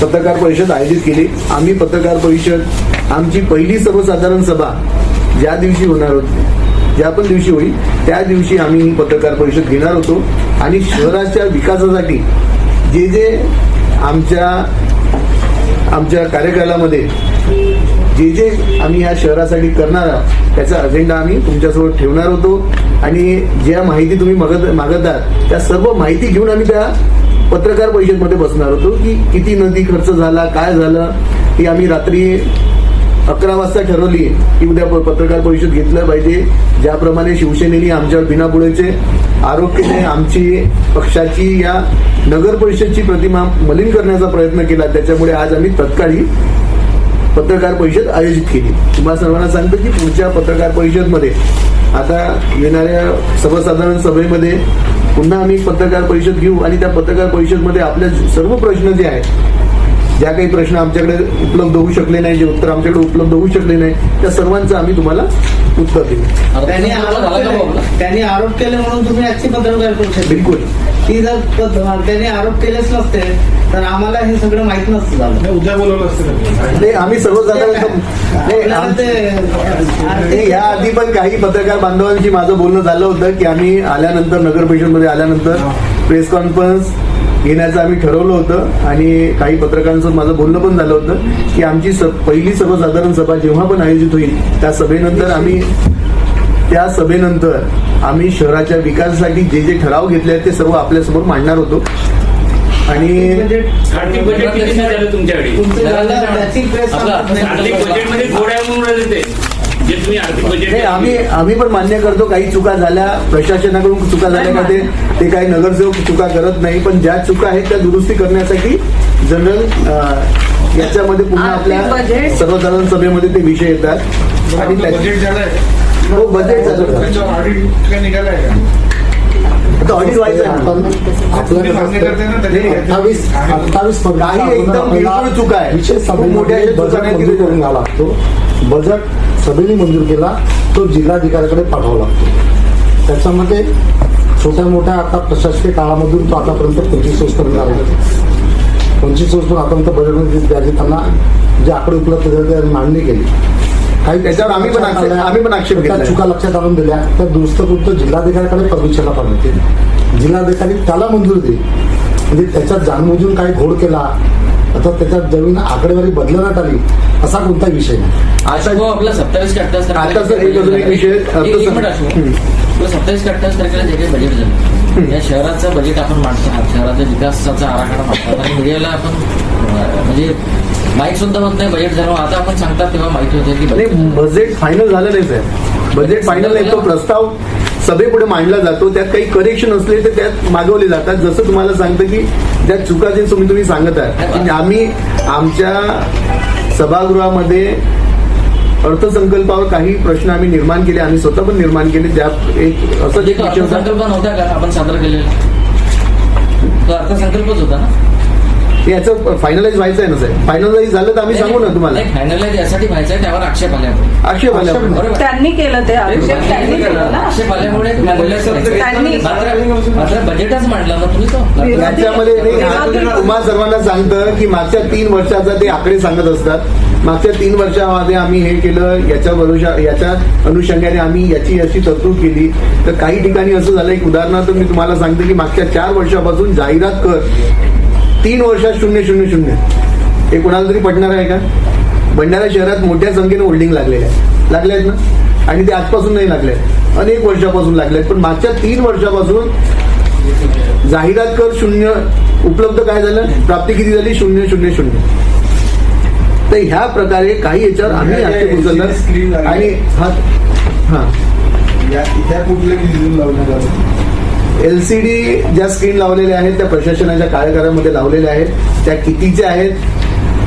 पत्रकार परिषद आयोजित केली. आम्ही पत्रकार परिषद आमची पहिली सर्वसाधारण सभा ज्या दिवशी होणार होती ज्या पण दिवशी होईल त्या दिवशी आम्ही ही पत्रकार परिषद घेणार होतो आणि शहराच्या विकासासाठी जे जे आमच्या कार्यकालामध्ये जे आम्ही या शहरासाठी करणार आहोत त्याचा अजेंडा आम्ही तुमच्यासोबत ठेवणार होतो आणि ज्या माहिती तुम्ही मागत आहात त्या सर्व माहिती घेऊन आम्ही त्या पत्रकार परिषदेमध्ये बसणार होतो की किती निधी खर्च झाला काय झालं ही आम्ही रात्री 11 वाजता ठरवली की उद्या पत्रकार परिषद घेतलं पाहिजे. ज्याप्रमाणे शिवसेनेने आमच्यावर बिनापुढेचे आरोप केले आमची पक्षाची या नगर परिषदची प्रतिमा मलिन करण्याचा प्रयत्न केला त्याच्यामुळे आज आम्ही तत्काळ ही पत्रकार परिषद आयोजित केली. तुम्हाला सर्वांना सांगतो की पुढच्या पत्रकार परिषदमध्ये आता येणाऱ्या सर्वसाधारण सभेमध्ये पुन्हा आम्ही पत्रकार परिषद घेऊ आणि त्या पत्रकार परिषदमध्ये आपले सर्व प्रश्न जे आहेत ज्या काही प्रश्न आमच्याकडे उपलब्ध होऊ शकले नाही जे उत्तर आमच्याकडे उपलब्ध होऊ शकले नाही त्या सर्वांचं आम्ही तुम्हाला उत्तर देऊ. त्यांनी आरोप केले म्हणून तुम्ही आजची पत्रकार परिषद बिलकुल ती जर त्यांनी आरोप केलेच नसते तर आम्हाला हे सगळं माहित नसतं झालं. उद्या बोलवलं असतं नाही आम्ही सर्वसाधारण या आधी पण काही पत्रकार बांधवांशी माझं बोलणं झालं होतं की आम्ही आल्यानंतर नगर परिषदमध्ये आल्यानंतर प्रेस कॉन्फरन्स घेण्याचं आम्ही ठरवलं होतं आणि काही पत्रकारांसोबत माझं बोलणं पण झालं होतं की आमची पहिली सर्वसाधारण सभा जेव्हा पण आयोजित होईल त्या सभेनंतर आम्ही शहराच्या विकासासाठी जे जे ठराव घेतले आहेत ते सर्व आपल्यासमोर मांडणार होतो. आणि आर्थिक बजेट किती झालं तुमच्याकडे त्याची प्रेस आर्थिक बजेटमध्ये गोड्या म्हणून राहिले ते जे तुम्ही आर्थिक बजेट आम्ही पण मान्य करतो काही चुका झाल्या प्रशासनाकडून चुका झाल्या का ते काही नगरसेवक चुका करत नाही पण ज्या चुका आहेत त्या दुरुस्ती करण्यासाठी जनरल याच्यामध्ये पुन्हा आपल्या सर्वसाधारण सभेमध्ये ते विषय येतात आणि बजेट झालंय हो बजेट झालं ऑडिट काय निघालाय का आता ऑडिट व्हायचं आहे काही एकदम बिलकुल चुका आहे विशेष खूप मोठ्या बजेट चुका मंजूर करून घ्यावा लागतो. बजेट सभेने मंजूर केला तो जिल्हाधिकाऱ्याकडे पाठवावा लागतो. त्याच्यामध्ये छोट्या मोठ्या आता प्रशासकीय काळामधून तो आतापर्यंत 25 वर्षपर्यंत आला 25 वर्ष आतापर्यंत बजेटमध्ये त्याची त्यांना जे आकडे उपलब्ध झाले त्यांनी मांडणी केली. काही त्याच्यावर आम्ही पण आक्षेप त्या घेतला चुका लक्षात आणून दिल्या त्या दुरुस्त करून तो जिल्हाधिकाऱ्याकडे परमिशनला पाठवते. जिल्हाधिकारी त्याला मंजूर देईल म्हणजे त्याच्यात जाणबुजून काही घोड केला आता त्याच्यात जमीन आकडेवारी बदलण्यात आली असा कोणताही विषय नाही. आता जो आपला 27 ते 28 आता सर एक अजून एक विषय 27 ते 28 तारखेला जे काही बजेट झालं या शहराचं बजेट आपण मांडतो शहराच्या विकासाचा आराखडा मांडतो आणि मीडियाला आपण म्हणजे माहीत सुद्धा होत नाही बजेट झालं आता आपण सांगतात तेव्हा माहिती होते की बजेट फायनल झालं नाही साहेब बजेट फायनल नाही तो प्रस्ताव सभेपुढे मांडला जातो त्यात काही करेक्शन असले तर त्यात मागवले जातात. जसं तुम्हाला सांगतं की त्या चुका जे तुम्ही सांगत आहात आम्ही आमच्या सभागृहामध्ये अर्थसंकल्पावर काही प्रश्न आम्ही निर्माण केले आम्ही स्वतः पण निर्माण केले त्यात एक असं जे अर्थसंकल्प नव्हता का आपण सादर केलेला तो अर्थसंकल्पच होता ना याचं फायनलाइज व्हायचं आहे ना साहेब फायनलाइज झालं तर आम्ही सांगू ना तुम्हाला फायनलाइज यासाठी व्हायचं आहे त्यावर आक्षेप आले बरोबर त्यांनी केलं ते आक्षेप त्यांनी केलं ना आक्षेप आल्यामुळे मात्र बजेटच मांडला ना तुम्ही तो याच्यामध्ये तुम्हाला सर्वांना सांगतं की मागच्या 3 वर्षाचा ते आकडे सांगत असतात मागच्या 3 वर्षामध्ये आम्ही हे केलं याच्या अनुषंगाने आम्ही याची तरतूद केली तर काही ठिकाणी असं झालं एक उदाहरणार्थ मी तुम्हाला सांगतो की मागच्या 4 वर्षापासून जाहिरात कर 3 वर्षात 000 हे कोणाला तरी पटणार आहे का. भंडारा शहरात मोठ्या संख्येने होल्डिंग लागले आहेत ना आणि ते आजपासून नाही लागले अनेक वर्षापासून लागले आहेत पण मागच्या 3 वर्षापासून जाहिरात कर 0 उपलब्ध काय झालं प्राप्ती किती झाली 000 तर ह्या प्रकारे काही याच्यावर आम्ही आक्षेप उचलणार आणि LCD ज्या स्क्रीन लावलेल्या आहेत त्या प्रशासनाच्या कार्यकाळामध्ये लावलेल्या आहेत त्या कितीच्या आहेत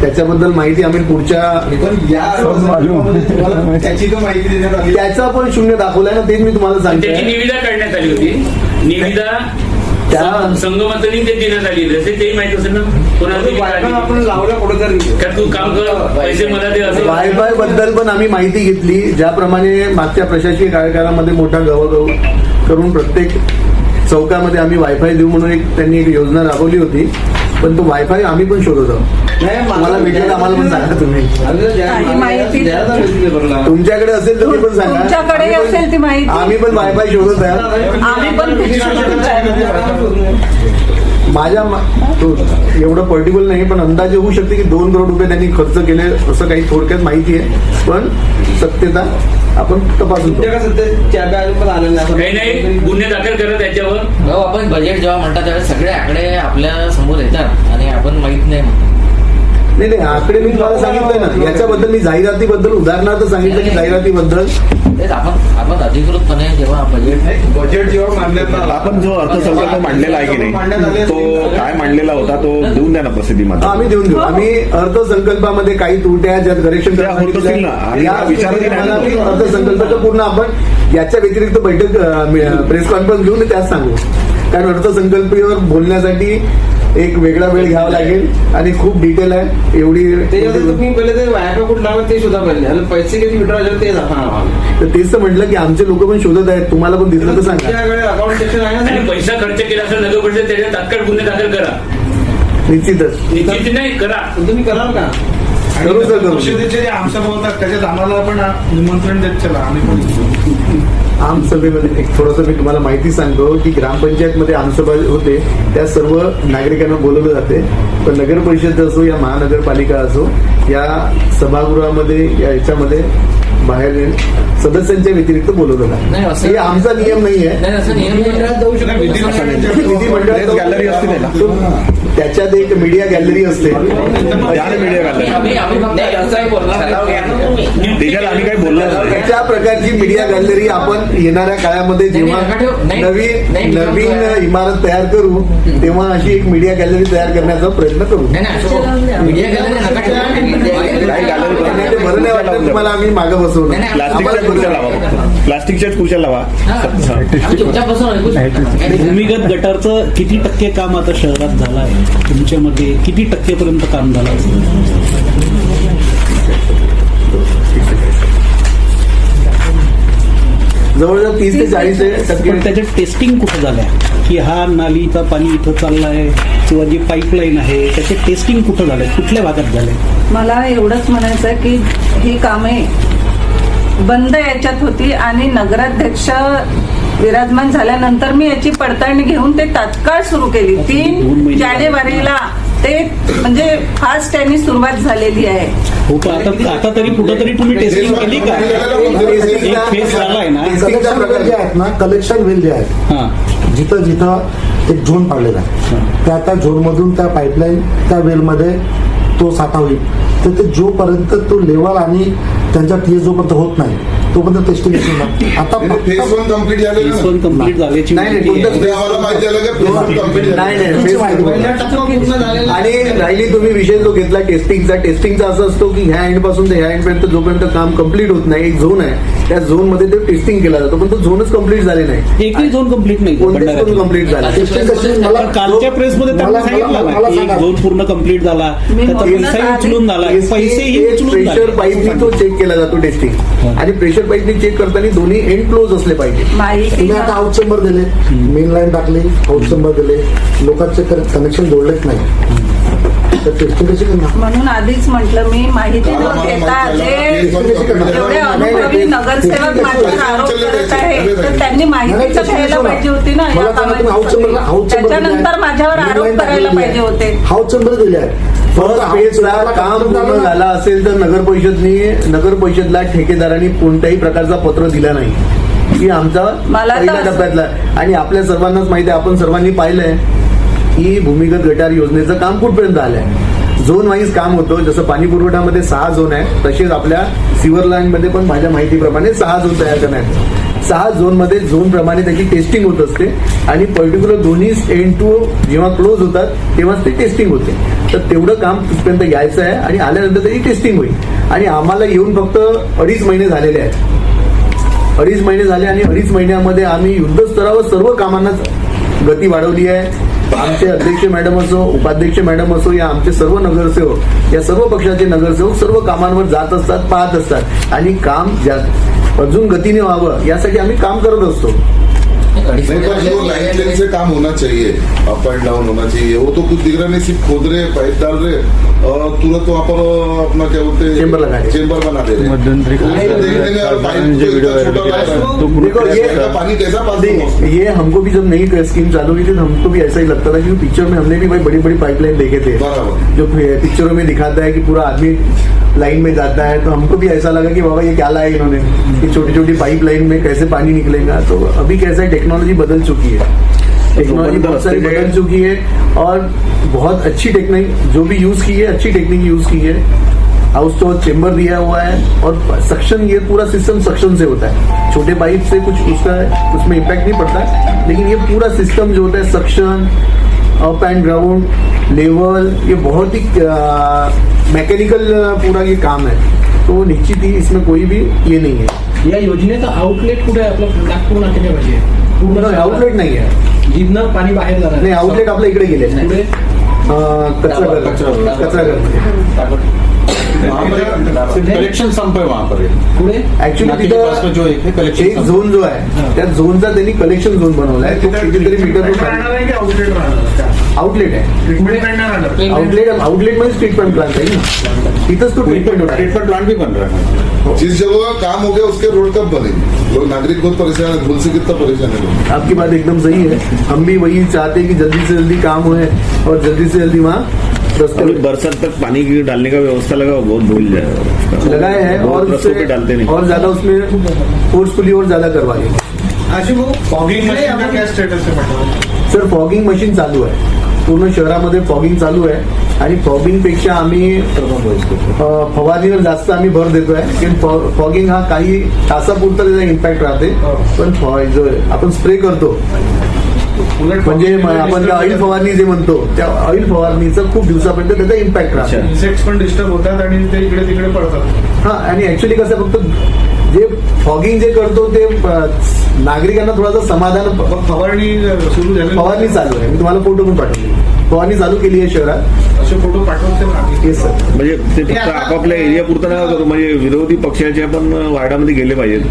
त्याच्याबद्दल माहिती आम्ही पुढच्या पण या तुम्हाला त्याची तर माहिती देण्यात आली. त्याचा पण शून्य दाखवलाय ना, तेच मी तुम्हाला त्याची सांगतो. निविदा काढण्यात आली होती. निविदा संगमतानी ते देण्यात आली असे तेही माहिती असेल ना कोणाला आपण लावल्या कुठेतरी का तू काम कर पैसे मला दे असं. वायफाय बद्दल पण आम्ही माहिती घेतली, ज्याप्रमाणे मागच्या प्रशासकीय कार्यकाळामध्ये मोठा गवगव करून प्रत्येक चौकामध्ये आम्ही वायफाय देऊ म्हणून त्यांनी एक योजना राबवली होती. पण तो वायफाय आम्ही पण शोधत आहोत. मला भेटेल आम्हाला पण सांगा तुम्ही. काही माहिती तुमच्याकडे असेल तर ते पण सांगा. तुमच्याकडे असेल ती माहिती. आम्ही पण वायफाय शोधत आहे. आम्ही पण एवढं पर्टिक्युलर नाही, पण अंदाजे होऊ शकते की 2 करोड रुपये त्यांनी खर्च केले असं काही थोडक्यात माहिती आहे. पण सत्यता आपण तपासून काही नाही, गुन्हे दाखल करा त्याच्यावर. भाऊ, आपण बजेट जेव्हा म्हणतात त्यावेळेस सगळे आकडे आपल्या समोर येतात आणि आपण माहित नाही म्हणतो. नाही आकडे मी तुम्हाला सांगितलंय ना. याच्याबद्दल मी जाहिरातीबद्दल उदाहरणार्थ सांगितलं की जाहिरातीबद्दल तेच आपण अधिकृतपणे जेव्हा बजेट जेव्हा मांडण्यात आला, आपण जो अर्थसंकल्प मांडलेला आहे की नाही, तो काय मांडलेला होता तो देऊन द्या ना प्रसिद्धीमध्ये. आम्ही देऊन देऊ. आम्ही अर्थसंकल्पामध्ये काही त्रुट्या ज्यात करेक्शन होत असतील ना, आणि विचारही नाही ना. अर्थसंकल्पाचं पूर्ण आपण याच्या व्यतिरिक्त बैठक प्रेस कॉन्फरन्स घेऊन त्याच सांगू. कारण अर्थसंकल्पीवर बोलण्यासाठी एक वेगळा वेळ घ्यावा लागेल आणि खूप डिटेल आहे. एवढी तुम्ही पहिले ते वायफाय कुठं लावलं ते सुद्धा पहिले आणि पैसे किती विड्रॉ झाले ते तर तेच तर म्हटलं की आमचे लोक पण शोधत आहेत. तुम्हाला पण दिसलं तर सांगा. तुमच्याकडे अकाउंट सेक्शन आहे आणि ना. पैसा खर्च केला असेल नगर परिषद त्याच्यात तात्काळ गुन्हे दाखल करा. निश्चितच निश्चित नाही करा. तुम्ही कराल का? करू सर, करू. परिषदेचे जे आमसभा होतात त्याच्यात आम्हाला पण निमंत्रण देत चला आम्ही पण. आमसभेमध्ये एक थोडंसं मी तुम्हाला माहिती सांगतो की ग्रामपंचायतमध्ये आमसभा होते, त्या सर्व नागरिकांना बोलवलं जाते. पण नगर परिषद असो या महानगरपालिका असो, या सभागृहामध्ये या याच्यामध्ये बाहेर सदस्यांच्या व्यतिरिक्त बोलवलं नाही, असं- हे आमचा नियम नाही आहे. नाही, असं नियम विधिमंडळात गॅलरी असते त्याला. त्याच्यात एक मीडिया गॅलरी असते. मीडिया गॅलरी त्याच्यात आम्ही काही बोललो नाही. त्याच्या प्रकारची मीडिया गॅलरी आपण येणाऱ्या काळामध्ये जेव्हा नवीन इमारत तयार करू तेव्हा अशी एक मीडिया गॅलरी तयार करण्याचा प्रयत्न करू. मीडिया ते बरं नाही वाटलं तुम्हाला आम्ही मागे बसवलं. प्लास्टिकच्या खुर्च्या लावा, प्लास्टिकच्याच खुर्च्या लावा. भूमिगत गटारचं किती टक्के काम आता शहरात झालं आहे? तुमच्यामध्ये किती टक्केपर्यंत काम झालं असेल? जवळजवळ 30 ते 40% पण त्याच्यात टेस्टिंग कुठं झालंय की हा नालीचा पाणी इथं चाललाय किंवा जी पाईपलाईन आहे त्याचे टेस्टिंग कुठं झालंय, कुठल्या भागात झालंय? मला एवढंच म्हणायचं आहे की ही कामे बंद याच्यात होती आणि नगराध्यक्ष विराजमान झाल्यानंतर मी याची पडताळणी घेऊन ते तात्काळ सुरू केली. 3 जानेवारीला ते म्हणजे फास्ट यांनी सुरुवात झालेली आहे. हो, पण आता तरी कुठंतरी तुम्ही टेस्टिंग केली का? एक फेस झालाय ना. कलेक्शन वेल जे आहेत ना, कलेक्शन वेल जे आहेत, हा, जिथं जिथं एक झोन पाडलेला आहे त्या झोनमधून त्या पाईपलाईन त्या वेलमध्ये तो साठा होईल. तर ते जोपर्यंत तो लेवल आणि त्यांच्या टीएस जोपर्यंत होत नाही तोपर्यंत टेस्टिंग आता फेज 1 कम्प्लीट झालेलं फेस ना? 1 कम्प्लीट झाल्याची नाही, माहिती आहे. कोणतं- आम्हाला माहिती झालं की फेज 1 कम्प्लीट नाही नाही तुमची माहिती बोला. पूर्ण झालेलं आणि राहिली तुम्ही विषय जो घेतला टेस्टिंगचा असं असतो की ह्या एंड पासून ते ह्या एंड पर्यंत जोपर्यंत काम कम्प्लीट होत नाही, एक झोन आहे त्या झोन मध्ये ते टेस्टिंग केला जातो, पण तो झोनच कम्प्लीट झाले नाही. एकही झोन कम्प्लीट नाही कोणतेच झोन भंडाऱ्यातला. कम्प्लीट झाला. टेस्टिंग कशी मला कालच्या प्रेसमध्ये त्यांनी मला- सांगितलं मला- ना मला की एक सांगा. झोन पूर्ण कम्प्लीट झाला, मी त्याचा म्हणूनच पैसाही उचलून झाला, पैसेही उचलून प्रेशर झाले. पाईपनी तो चेक केला जातो टेस्टिंग. आणि प्रेशर पाईपनी चेक करताना दोन्ही एंड क्लोज असले पाहिजे. माहिती तुम्ही आता आउट चेंबर दिले, मेन लाईन टाकली, आउट चेंबर दिले, लोकांचे कनेक्शन जोडलेच नाही, तर टेस्टिंग कशी करणार? म्हणून आधीच म्हटलं मी माहिती न घेता जे एवढे अनुभवी नगरसेवक माझ्यावर आरोप करत आहे तर त्यांनी माहितीच घ्यायला पाहिजे होती ना या कामाची. त्याच्यानंतर माझ्यावर आरोप करायला पाहिजे होते. हाऊस चेंबर दिले आहेत. फर्स्ट फेजला काम पूर्ण झाला असेल तर नगर परिषदला ठेकेदारांनी कोणत्याही प्रकारचा पत्र दिला नाही की आमचा मला तर पहिल्या असं- टप्प्यातला. आणि आपल्या सर्वांनाच माहिती आहे, आपण सर्वांनी पाहिलंय की भूमिगत गटार योजनेचं काम कुठपर्यंत आलंय. झोन वाईज काम होतं. जसं पाणी पुरवठ्यामध्ये 6 झोन आहे, तसेच आपल्या सिव्हर लाईन मध्ये पण माझ्या माहितीप्रमाणे 6 झोन तयार करण्यात. 6 झोनमध्ये झोन प्रमाणे त्याची टेस्टिंग होत असते आणि पर्टिक्युलर दोन्ही एंड टू जेव्हा क्लोज होतात तेव्हाच ते टेस्टिंग होते. तर तेवढं काम तिथपर्यंत घ्यायचं आहे आणि आल्यानंतर त्याची टेस्टिंग होईल. आणि आम्हाला येऊन फक्त 2.5 महिने झालेले आहेत. 2.5 महिने झाले आणि 2.5 महिन्यामध्ये आम्ही युद्धस्तरावर सर्व कामांना गती वाढवली आहे. आमचे अध्यक्ष मॅडम असो, उपाध्यक्ष मॅडम असो, या आमचे सर्व नगरसेवक, या सर्व पक्षाचे नगरसेवक सर्व कामांवर जात असतात, पाहत असतात आणि काम अजून गतीने व्हावं यासाठी आम्ही काम करत असतो. नहीं, पर जो लाइन लाइन से काम होना चाहिए, अप एंड डाउन होना चाहिए, वो तो कुछ दिख रहा नहीं, सिर्फ खोद रहे, पाइप डाल रहे और तुरंत वहाँ पर अपना क्या बोलते हैं चेंबर लगा रहे, चेंबर बना दे रहे हैं। उसको देखने में और पाइप तो इतना छोटा लग रहा है, देखो ये पानी कैसा पास होगा? ये हमको भी जब नई स्कीम चालू हुई थी तो हमको भी ऐसा ही लगता था, क्योंकि पिक्चर में हमने भी भाई बड़ी बड़ी पाइपलाइन देखे थे बराबर। जो पिक्चरों में दिखाता है कि पूरा आदमी लाइन में जाता है, तो हमको भी ऐसा लगा कि बाबा ये क्या लाया इन्होंने कि छोटी छोटी पाइप लाइन में कैसे पानी निकलेगा। तो अभी कैसा है, टेक्नोलॉजी बदल चुकी है, टेक्नोलॉजी बहुत सारी बदल चुकी है और बहुत अच्छी टेक्निक जो भी यूज की है, अच्छी टेक्निक यूज की है। हाउस तो चेंबर दिया हुआ है और सक्शन, ये पूरा सिस्टम सक्शन से होता है। छोटे पाइप से कुछ उसमें इम्पैक्ट नहीं पड़ता, लेकिन ये पूरा सिस्टम जो होता है suction, up end ground, level, ये बहुत ही मैकेनिकल पूरा ये काम है। तो निश्चित ही इसमें कोई भी ये नहीं है। या योजनेचा आउटलेट कुठे आहे आपलं नागपूर नाक्याच्या पाहिजे? पूर्ण आउटलेट नाही आहे, जिथनं पाणी बाहेर जाणार नाही आउटलेट आपल्या इकडे गेले पुढे कचराघर कलेक्शन संप है वहाँ पर पुढे ऍक्च्युली तिथं जो एक कलेक्शन एक झोन जो आहे त्या झोनचा त्यांनी कलेक्शन झोन बनवला आहे. तो कितीतरी मीटर आउटलेट आहे. आउटलेट मध्ये ट्रीटमेंट प्लांट आहे ना, तिथंच तो ट्रीटमेंट होता. ट्रीटमेंट प्लांट भी बन रहा है। जिस जगह का काम हो गया उसके रोड कब बनेंगे? लोग नागरिक बहुत परेशान है, धूल से कितना परेशान है लोग। आपकी बात एकदम सही है, हम भी वही चाहते हैं कि जल्दी से जल्दी काम होए और जल्दी से जल्दी वहाँ अभी बरसात तक पानी की डालने का व्यवस्था लगा, बहुत भूल जाए लगाए हैं और रस्तों पे डालते नहीं। और ज्यादा उसमें फोर्सफुली और ज्यादा करवाए. फॉगिंग मशीन का क्या स्टेटस है? सर फॉगिंग मशीन चालू आहे, पूर्ण शहरामध्ये फॉगिंग चालू आहे आणि फॉगिंग पेक्षा आम्ही फवारणीवर जास्त आम्ही भर देतोय. कारण फॉगिंग हा काही तासापुरता त्याचा इम्पॅक्ट राहते, पण जो आपण स्प्रे करतो म्हणजे आपण त्या ऑइल फवारणी जे म्हणतो त्या ऑइल फवारणीचा खूप दिवसापर्यंत त्याचा इम्पॅक्ट राहतो. इन्सेक्ट्स पण डिस्टर्ब होतात आणि ते इकडे तिकडे पडतात. हा, आणि ऍक्च्युली कसं फक्त जे फॉगिंग जे करतो ते नागरिकांना थोडासा समाधान. फवारणी सुरू झाली, फवारणी चालू आहे, मी तुम्हाला फोटो पण पाठवले. फवारणी चालू केली आहे शहरात. असे फोटो पाठवते येस सर. म्हणजे ते फक्त आपापल्या एरिया पुरतं नका करू, म्हणजे विरोधी पक्षाचे पण वार्डामध्ये गेले पाहिजेत.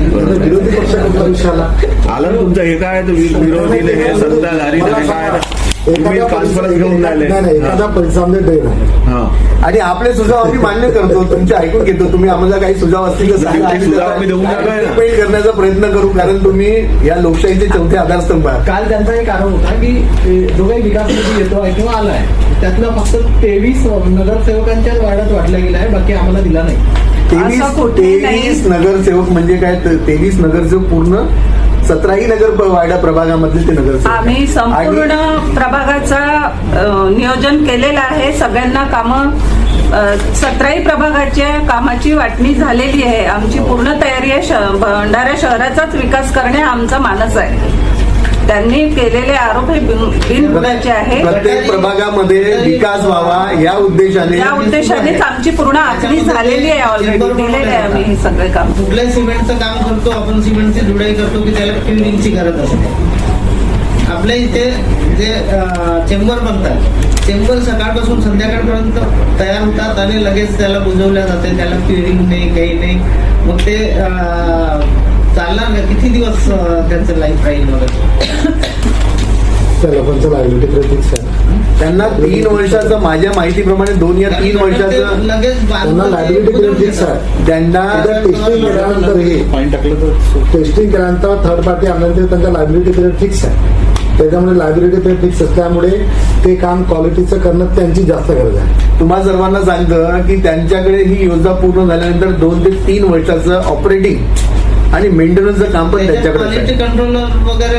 विरोधी पक्षाचा विषयाला आलं ना तुमचं हे काय विरोधीने हे सत्ताधारी काय तुम्ही कॉन्फरन्स घेऊन राहिले. एखादा परिसरामध्ये ड्रेन आहे हा, आणि आपले सुझाव आम्ही मान्य करतो, तुमचे ऐकून घेतो. तुम्ही आम्हाला काही सुझाव असतील तर सांगा, ते सुझाव आम्ही देऊन टाकू आहे ना. implement करण्याचा प्रयत्न करू, कारण तुम्ही या लोकशाहीचे चौथे आधारस्तंभ आहात. काल त्यांचा एक आरोप होता की जो काही विकास निधी येतो आहे किंवा आला आहे त्यातला फक्त 23 नगरसेवकांच्याच वार्डात वाटला गेला आहे, बाकी आम्हाला दिला नाही. 23 नगरसेवक म्हणजे काय? 23 नगरसेवक पूर्ण 17ही नगर वार्डा प्रभागामधले ते नगरसेवक. आम्ही संपूर्ण प्रभागाचा नियोजन केलेलं आहे. सगळ्यांना कामं 17ही प्रभागाच्या कामाची वाटणी झालेली आहे. आमची पूर्ण तयारी आहे. भंडारा शहराचाच विकास करणे हा आमचा मानस आहे. त्यांनी केलेले आरोप हे बिनबुडाचे आहेत. प्रत्येक प्रभागामध्ये विकास व्हावा या उद्देशानेच आमची पूर्ण आखणी झालेली आहे. ऑलरेडी दिलेले आहे आम्ही हे सगळे काम. कुठल्या सिमेंटचं काम करतो आपण, सिमेंटची धुडाई करतो की त्याला क्लिनिंगची गरज असते. आपल्या इथे जे चेंबर बनतात, चेंबर सकाळपासून संध्याकाळपर्यंत तयार होतात आणि लगेच त्याला बुजवल्या जाते. त्याला क्लिनिंग नाही, काही नाही. मग ते चालणार नाही. किती दिवस त्यांचं लाईफ राहील वगैरे. त्याला पण लायबिलिटी फिक्स आहे. त्यांना 3 वर्षाचं, माझ्या माहितीप्रमाणे 2 या 3 वर्षाचं लगेच त्यांना लायबिलिटी फिक्स आहे. त्यांना टेस्टिंग केल्यानंतर टेस्टिंग केल्यानंतर थर्ड पार्टी आणल्यानंतर त्यांचा लायबिलिटी पिरियड फिक्स आहे. त्याच्यामुळे लायबिलिटी पिरियड फिक्स असल्यामुळे ते काम क्वालिटीचं करणं त्यांची जास्त गरज आहे. तुम्हा सर्वांना सांगतं की त्यांच्याकडे ही योजना पूर्ण झाल्यानंतर 2 ते 3 वर्षाचं ऑपरेटिंग आणि मेंटेनन्सचं काम पण त्यांच्याकडे क्वालिटी कंट्रोलर वगैरे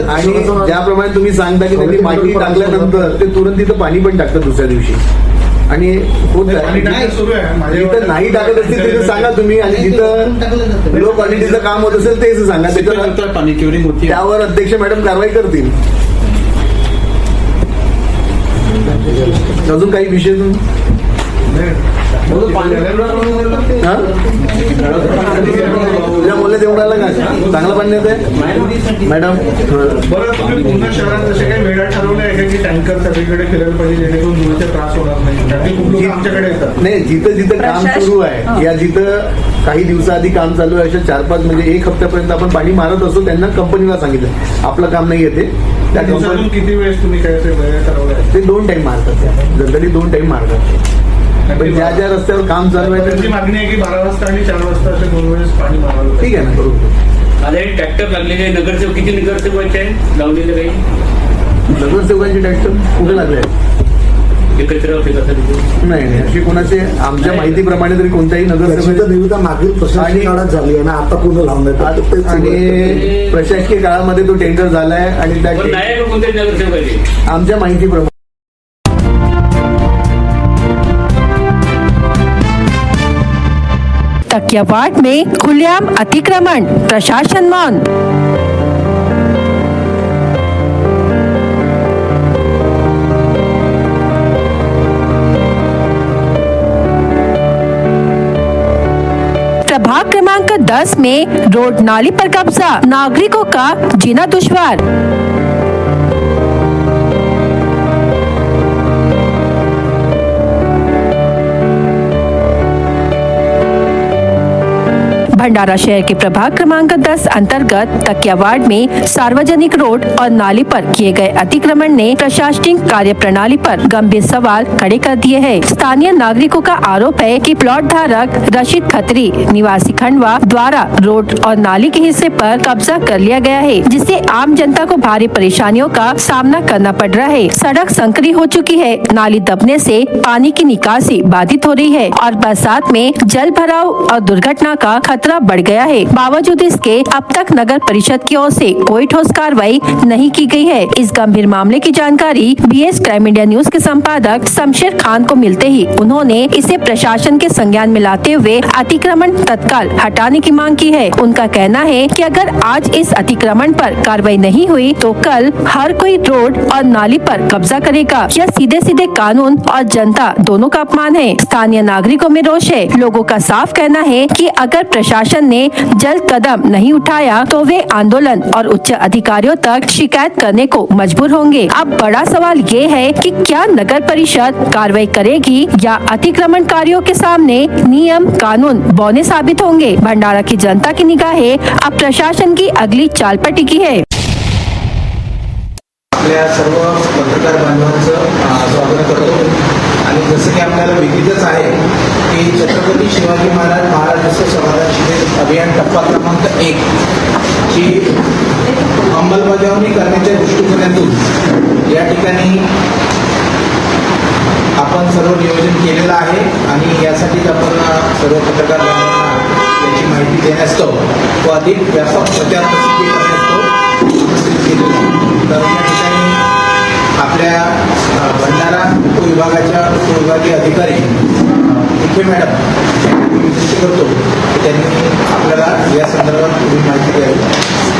आणि ज्याप्रमाणे तुम्ही सांगता की त्यांनी माती टाकल्यानंतर ते तुरंत तिथं पाणी पण टाकतात दुसऱ्या दिवशी. आणि होत आणि आहे. टाकत सुरू आहे माझ्या जिथं नाही टाकत असतील तिथे सांगा तुम्ही, आणि जिथं लो क्वालिटीचं काम होत असेल तेच सांगा. त्याच्यावर पाणी क्युरिंग होती. त्यावर अध्यक्ष मॅडम कारवाई करतील. अजून काही विषय तुझ्या बोलले तेवढं आलं का? चांगलं पाणी येते मॅडम. बरं, तुम्ही पूर्ण शहरात जसे काही वेळा ठरवल्या आहे की टँकर सगळीकडे फिरायला पाहिजे जेणेकरून धुळीचा त्रास होणार नाही, त्यासाठी खूप लोक आमच्याकडे येतात. नाही, जिथं जिथं काम सुरू आहे या जिथं काही दिवसाआधी काम चालू आहे अशा 4-5 म्हणजे 1 हप्त्यापर्यंत आपण पाणी मारत असतो. त्यांना कंपनीला सांगितलं आपलं काम नाही येते त्या दिवसातून कंपनी किती वेळेस तुम्ही काय वेळ ठरवल्या? ते 2 टाइम मारतात. जनरली 2 टाइम मारतात. पण ज्या ज्या रस्त्यावर काम चालू आहे त्यांची मागणी आहे की 12 वाजता आणि 4 वाजता असे 2 वेळेस पाणी मारावं. ठीक आहे ना, करू. आता हे ट्रॅक्टर लागलेले नगरसेवक किती नगरसेवक आहे लावलेले काही नगरसेवकांचे ट्रॅक्टर कुठे लागले आहेत? ते कचरा होते कसं तिथे नाही, अशी कोणाचे आमच्या माहितीप्रमाणे तरी कोणत्याही नगरसेवक निविदा मागील प्रशासकीय काळात झाली आहे ना, आता पूर्ण लावण्यात आणि प्रशासकीय काळामध्ये तो टेंडर झालाय आणि त्या नाही का कोणत्याही नगरसेवकाचे आमच्या माहितीप्रमाणे तकिया वार्ड में खुलेआम अतिक्रमण, प्रशासन मौन। प्रभाग क्रमांक 10 में रोड नाली पर कब्जा, नागरिकों का जीना दुश्वार। भंडारा शहर के प्रभाग क्रमांक 10 अंतर्गत तकिया वार्ड में सार्वजनिक रोड और नाली पर किए गए अतिक्रमण ने प्रशासनिक कार्य प्रणाली पर गंभीर सवाल खड़े कर दिए हैं। स्थानीय नागरिकों का आरोप है कि प्लॉट धारक रशीद खत्री निवासी खंडवा द्वारा रोड और नाली के हिस्से पर कब्जा कर लिया गया है, जिससे आम जनता को भारी परेशानियों का सामना करना पड़ रहा है। सड़क संकरी हो चुकी है, नाली दबने से पानी की निकासी बाधित हो रही है और बरसात में जल भराव और दुर्घटना का खतरा बढ़ गया है। बावजूद इसके अब तक नगर परिषद की ओर से कोई ठोस कार्रवाई नहीं की गई है। इस गंभीर मामले की जानकारी बीएस क्राइम इंडिया न्यूज के संपादक शमशेर खान को मिलते ही उन्होंने इसे प्रशासन के संज्ञान में लाते हुए अतिक्रमण तत्काल हटाने की मांग की है। उनका कहना है कि अगर आज इस अतिक्रमण पर कार्रवाई नहीं हुई तो कल हर कोई रोड और नाली पर कब्जा करेगा। यह सीधे सीधे कानून और जनता दोनों का अपमान है। स्थानीय नागरिकों में रोष है। लोगों का साफ कहना है कि अगर प्रशासन ने जल्द कदम नहीं उठाया तो वे आंदोलन और उच्च अधिकारियों तक शिकायत करने को मजबूर होंगे। अब बड़ा सवाल ये है कि क्या नगर परिषद कार्रवाई करेगी या अतिक्रमणकारियों के सामने नियम कानून बौने साबित होंगे। भंडारा की जनता की निगाहें अब प्रशासन की अगली चाल पर टिकी है। आपल्या सर्व पत्रकार बांधवांचं स्वागत करतो आणि जसं की आपल्याला विदितच आहे की छत्रपती शिवाजी महाराज महाराष्ट्र समाधान शिबिर अभियान टप्पा क्रमांक 1 ची अंमलबजावणी करण्याच्या दृष्टिकोनातून या ठिकाणी आपण सर्व नियोजन केलेलं आहे आणि यासाठीच आपण सर्व पत्रकार बांधवांना याची माहिती देण्यास्तव व अधिक व्यापक प्रचार प्रसिद्धी करण्यास्तव केलेलं आहे. तर या ठिकाणी आपल्या भंडारा उपविभागाच्या उपविभागीय अधिकारी मुख्य मॅडम यांनी विनंती करतो की त्यांनी आपल्याला या संदर्भात थोडी माहिती द्यावी.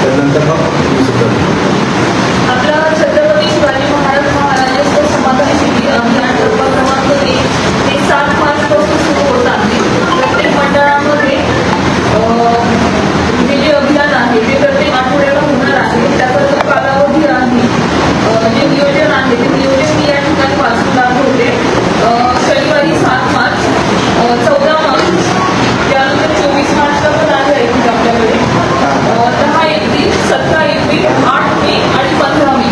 त्यानंतर मग आपला छत्रपती शिवाजी महाराज समाधान शिबिर अभियान टप्पा क्रमांक 1 हे 7 मार्चपासून सुरू होत आहे. प्रत्येक मंडळामध्ये हे जे अभियान आहे ते प्रत्येक आठवड्याला होणार आहे. त्याचा जो कालावधी आहे, जे नियोजन आहे ते नियोजन मी या ठिकाणी वाचून दाखवते. शनिवारी 7 मार्च, 14 मार्च, त्यानंतर 24 मार्चला पण आहे आपल्याकडे, 10 एप्रिल, 17 एप्रिल, 8 मे आणि 15 मे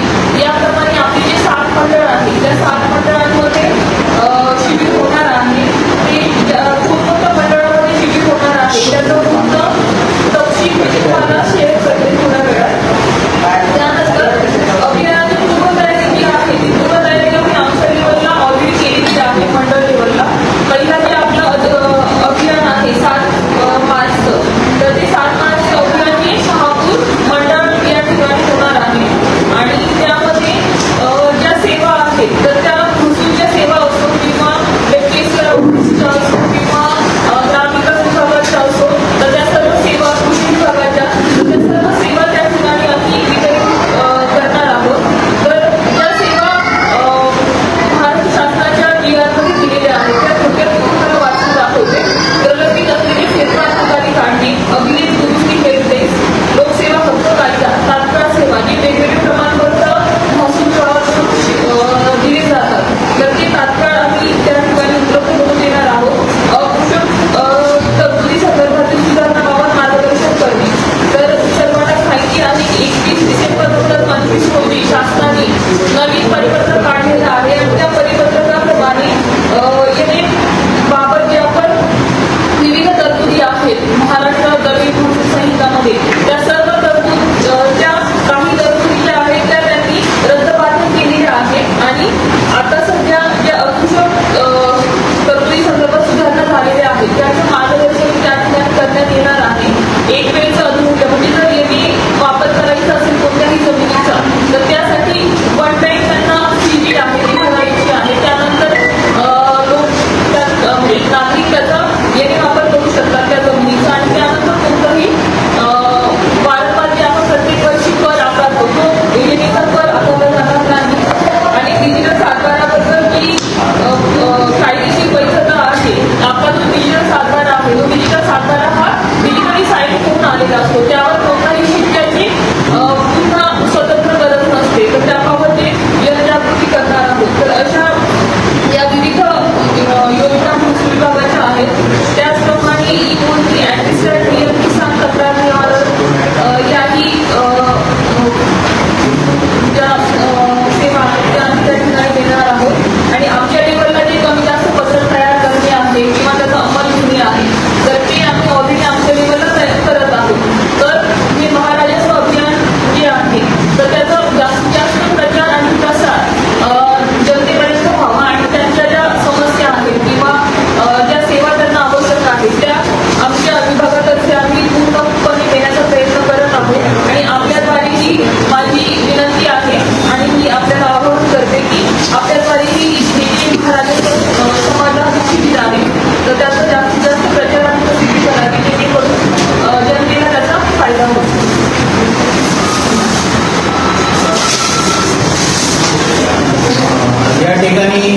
या ठिकाणी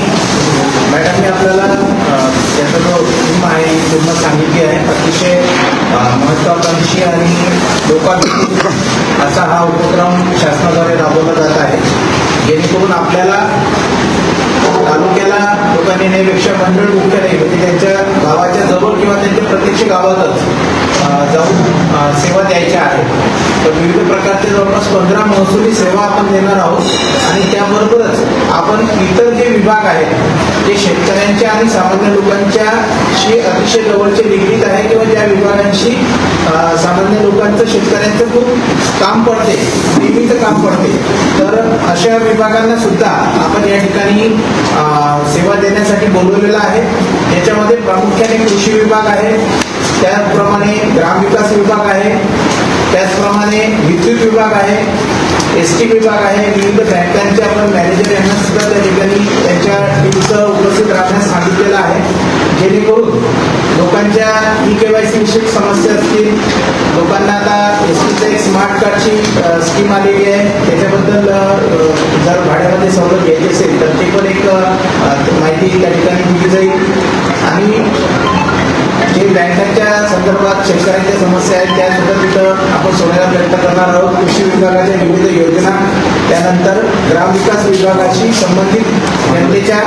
मॅडमने आपल्याला याचा जो थीम आहे ही पूर्ण सांगितली आहे. अतिशय महत्वाकांक्षी आणि लोकाभिमुख असा हा उपक्रम शासनाद्वारे राबवला जात आहे, जेणेकरून आपल्याला तालुक्याला लोकांनी येण्यापेक्षा मंडळ मुख्यालय म्हणजे त्यांच्या गावाच्या जवळ किंवा त्यांच्या प्रत्यक्ष गावातच जाऊन सेवा द्यायच्या आहेत. तर विविध प्रकारचे जवळपास 15 महसुली सेवा आपण देणार आहोत आणि त्याबरोबरच आपण इतर जे विभाग आहेत जे शेतकऱ्यांच्या आणि सामान्य लोकांच्याशी अतिशय जवळचे निगडीत आहे किंवा ज्या विभागांशी सामान्य लोकांचं शेतकऱ्यांचं खूप काम पडते, नेहमीचं काम पडते, तर अशा विभागांना सुद्धा आपण या ठिकाणी सेवा देण्यासाठी बोलवलेलं आहे. याच्यामध्ये प्रामुख्याने कृषी विभाग आहे, त्याचप्रमाणे ग्रामविकास विभाग आहे, त्याचप्रमाणे विद्युत विभाग आहे, ST विभाग आहे, विविध बँकांचे आपण मॅनेजर यांना सुद्धा त्या ठिकाणी त्यांच्या टीमचं उपस्थित राहण्यास सांगितलेलं आहे, जेणेकरून लोकांच्या KYC विषयक समस्या असतील, लोकांना आता STचं एक स्मार्ट कार्डची स्कीम आलेली आहे, त्याच्याबद्दल जर भाड्यामध्ये सवलत घ्यायची असेल तर ते पण एक माहिती त्या ठिकाणी दिली जाईल. आणि जे बँकांच्या संदर्भात शेतकऱ्यांच्या समस्या आहेत त्या सुद्धा तिथं आपण सोडण्याचा प्रयत्न करणार आहोत. कृषी विभागाच्या विविध योजना, त्यानंतर ग्रामविकास विभागाशी संबंधित जनतेच्या